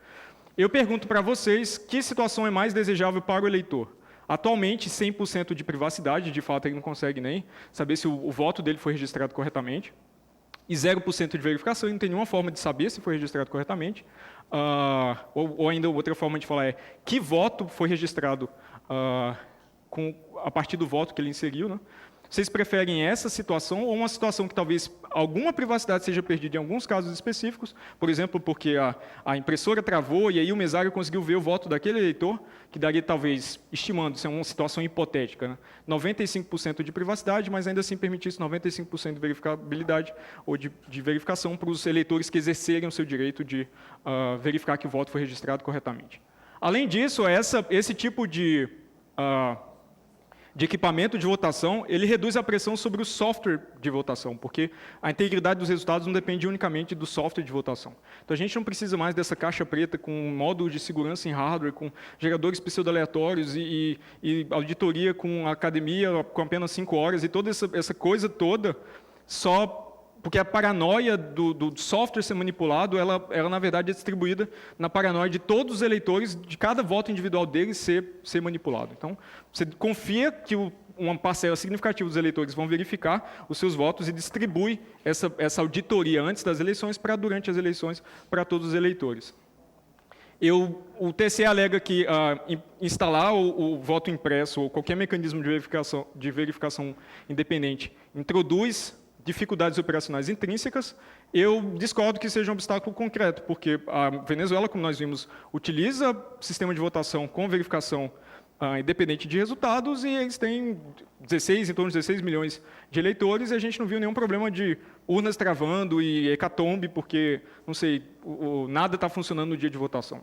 Eu pergunto para vocês que situação é mais desejável para o eleitor. Atualmente, 100% de privacidade, de fato ele não consegue nem saber se o voto dele foi registrado corretamente. E 0% de verificação, ele não tem nenhuma forma de saber se foi registrado corretamente. Ou ainda outra forma de falar é que voto foi registrado a partir do voto que ele inseriu, né? Vocês preferem essa situação ou uma situação que talvez alguma privacidade seja perdida em alguns casos específicos, por exemplo, porque a impressora travou e aí o mesário conseguiu ver o voto daquele eleitor, que daria talvez, estimando, isso é uma situação hipotética, né? 95% de privacidade, mas ainda assim permitisse 95% de verificabilidade ou de verificação para os eleitores que exercerem o seu direito de verificar que o voto foi registrado corretamente. Além disso, esse tipo de de equipamento de votação, ele reduz a pressão sobre o software de votação, porque a integridade dos resultados não depende unicamente do software de votação. Então a gente não precisa mais dessa caixa preta com módulos de segurança em hardware, com geradores pseudo-aleatórios e auditoria com academia com apenas 5 horas e toda essa coisa toda, só porque a paranoia do software ser manipulado, ela na verdade é distribuída na paranoia de todos os eleitores, de cada voto individual deles ser manipulado. Então, você confia que uma parcela significativa dos eleitores vão verificar os seus votos e distribui essa auditoria antes das eleições para durante as eleições para todos os eleitores. O TSE alega que instalar o voto impresso ou qualquer mecanismo de verificação independente introduz dificuldades operacionais intrínsecas. Eu discordo que seja um obstáculo concreto, porque a Venezuela, como nós vimos, utiliza sistema de votação com verificação independente de resultados e eles têm em torno de 16 milhões de eleitores e a gente não viu nenhum problema de urnas travando e hecatombe, porque, não sei, nada está funcionando no dia de votação.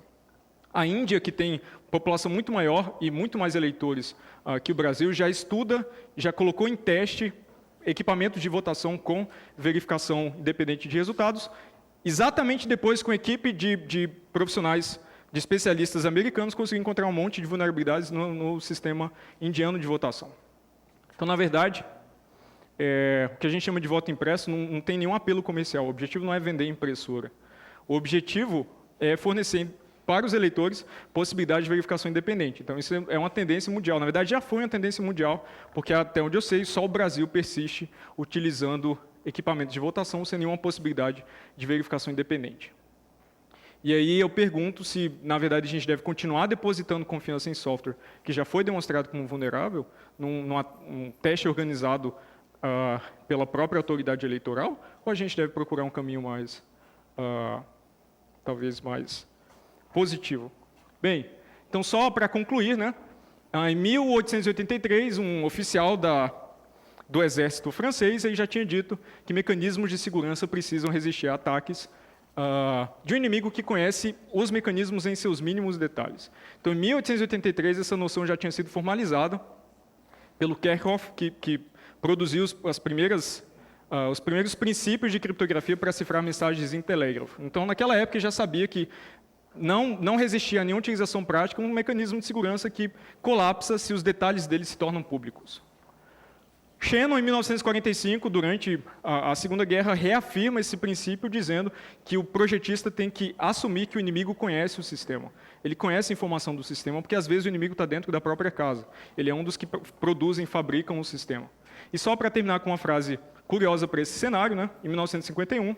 A Índia, que tem população muito maior e muito mais eleitores que o Brasil, já estuda, já colocou em teste equipamentos de votação com verificação independente de resultados, exatamente depois com a equipe de profissionais, de especialistas americanos, conseguiram encontrar um monte de vulnerabilidades no sistema indiano de votação. Então, na verdade, o que a gente chama de voto impresso não tem nenhum apelo comercial. O objetivo não é vender impressora. O objetivo é fornecer para os eleitores possibilidade de verificação independente. Então, isso é uma tendência mundial. Na verdade, já foi uma tendência mundial, porque até onde eu sei, só o Brasil persiste utilizando equipamentos de votação sem nenhuma possibilidade de verificação independente. E aí eu pergunto se, na verdade, a gente deve continuar depositando confiança em software que já foi demonstrado como vulnerável, num teste organizado pela própria autoridade eleitoral, ou a gente deve procurar um caminho mais, talvez mais positivo. Bem, então só para concluir, né, em 1883, um oficial do exército francês ele já tinha dito que mecanismos de segurança precisam resistir a ataques de um inimigo que conhece os mecanismos em seus mínimos detalhes. Então, em 1883, essa noção já tinha sido formalizada pelo Kerckhoff, que produziu os primeiros princípios de criptografia para cifrar mensagens em telégrafo. Então, naquela época, já sabia que não resistia a nenhuma utilização prática um mecanismo de segurança que colapsa se os detalhes dele se tornam públicos. Shannon, em 1945, durante a Segunda Guerra, reafirma esse princípio dizendo que o projetista tem que assumir que o inimigo conhece o sistema. Ele conhece a informação do sistema, porque às vezes o inimigo está dentro da própria casa. Ele é um dos que produzem, fabricam o sistema. E só para terminar com uma frase curiosa para esse cenário, né, em 1951,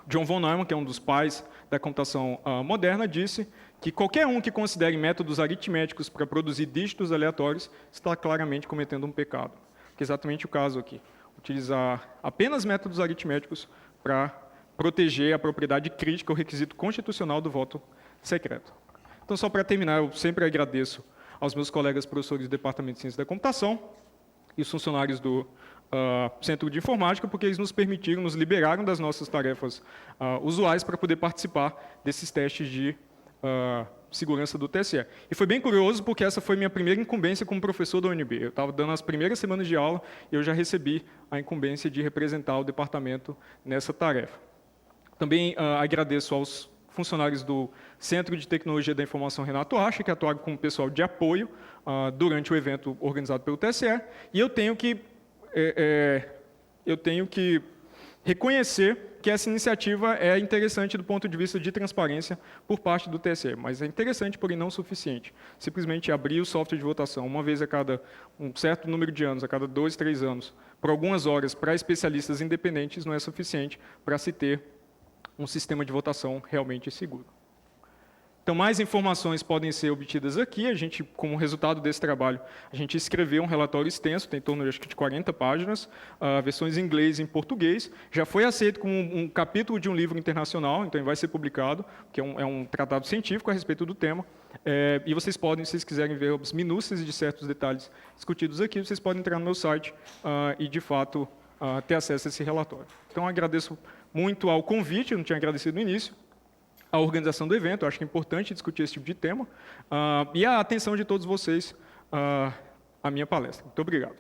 John von Neumann, que é um dos pais da computação moderna, disse que qualquer um que considere métodos aritméticos para produzir dígitos aleatórios está claramente cometendo um pecado. Que é exatamente o caso aqui. Utilizar apenas métodos aritméticos para proteger a propriedade crítica, o requisito constitucional do voto secreto. Então, só para terminar, eu sempre agradeço aos meus colegas professores do Departamento de Ciência da Computação e os funcionários do Centro de Informática, porque eles nos permitiram, nos liberaram das nossas tarefas usuais para poder participar desses testes de segurança do TSE. E foi bem curioso, porque essa foi minha primeira incumbência como professor da UNB. Eu estava dando as primeiras semanas de aula e eu já recebi a incumbência de representar o departamento nessa tarefa. Também agradeço aos funcionários do Centro de Tecnologia da Informação Renato Acha, que atuaram como pessoal de apoio durante o evento organizado pelo TSE, e eu tenho que reconhecer que essa iniciativa é interessante do ponto de vista de transparência por parte do TSE, mas é interessante, porém não suficiente. Simplesmente abrir o software de votação uma vez a cada um certo número de anos, a cada 2, 3 anos, por algumas horas, para especialistas independentes, não é suficiente para se ter um sistema de votação realmente seguro. Então, mais informações podem ser obtidas aqui. A gente, como resultado desse trabalho, a gente escreveu um relatório extenso, tem em torno acho que de 40 páginas, versões em inglês e em português. Já foi aceito como um capítulo de um livro internacional, então ele vai ser publicado, que é um tratado científico a respeito do tema. E vocês podem, se vocês quiserem ver as minúcias de certos detalhes discutidos aqui, vocês podem entrar no meu site e, de fato, ter acesso a esse relatório. Então, agradeço muito ao convite, eu não tinha agradecido no início, a organização do evento, eu acho que é importante discutir esse tipo de tema, e a atenção de todos vocês a minha palestra. Muito obrigado.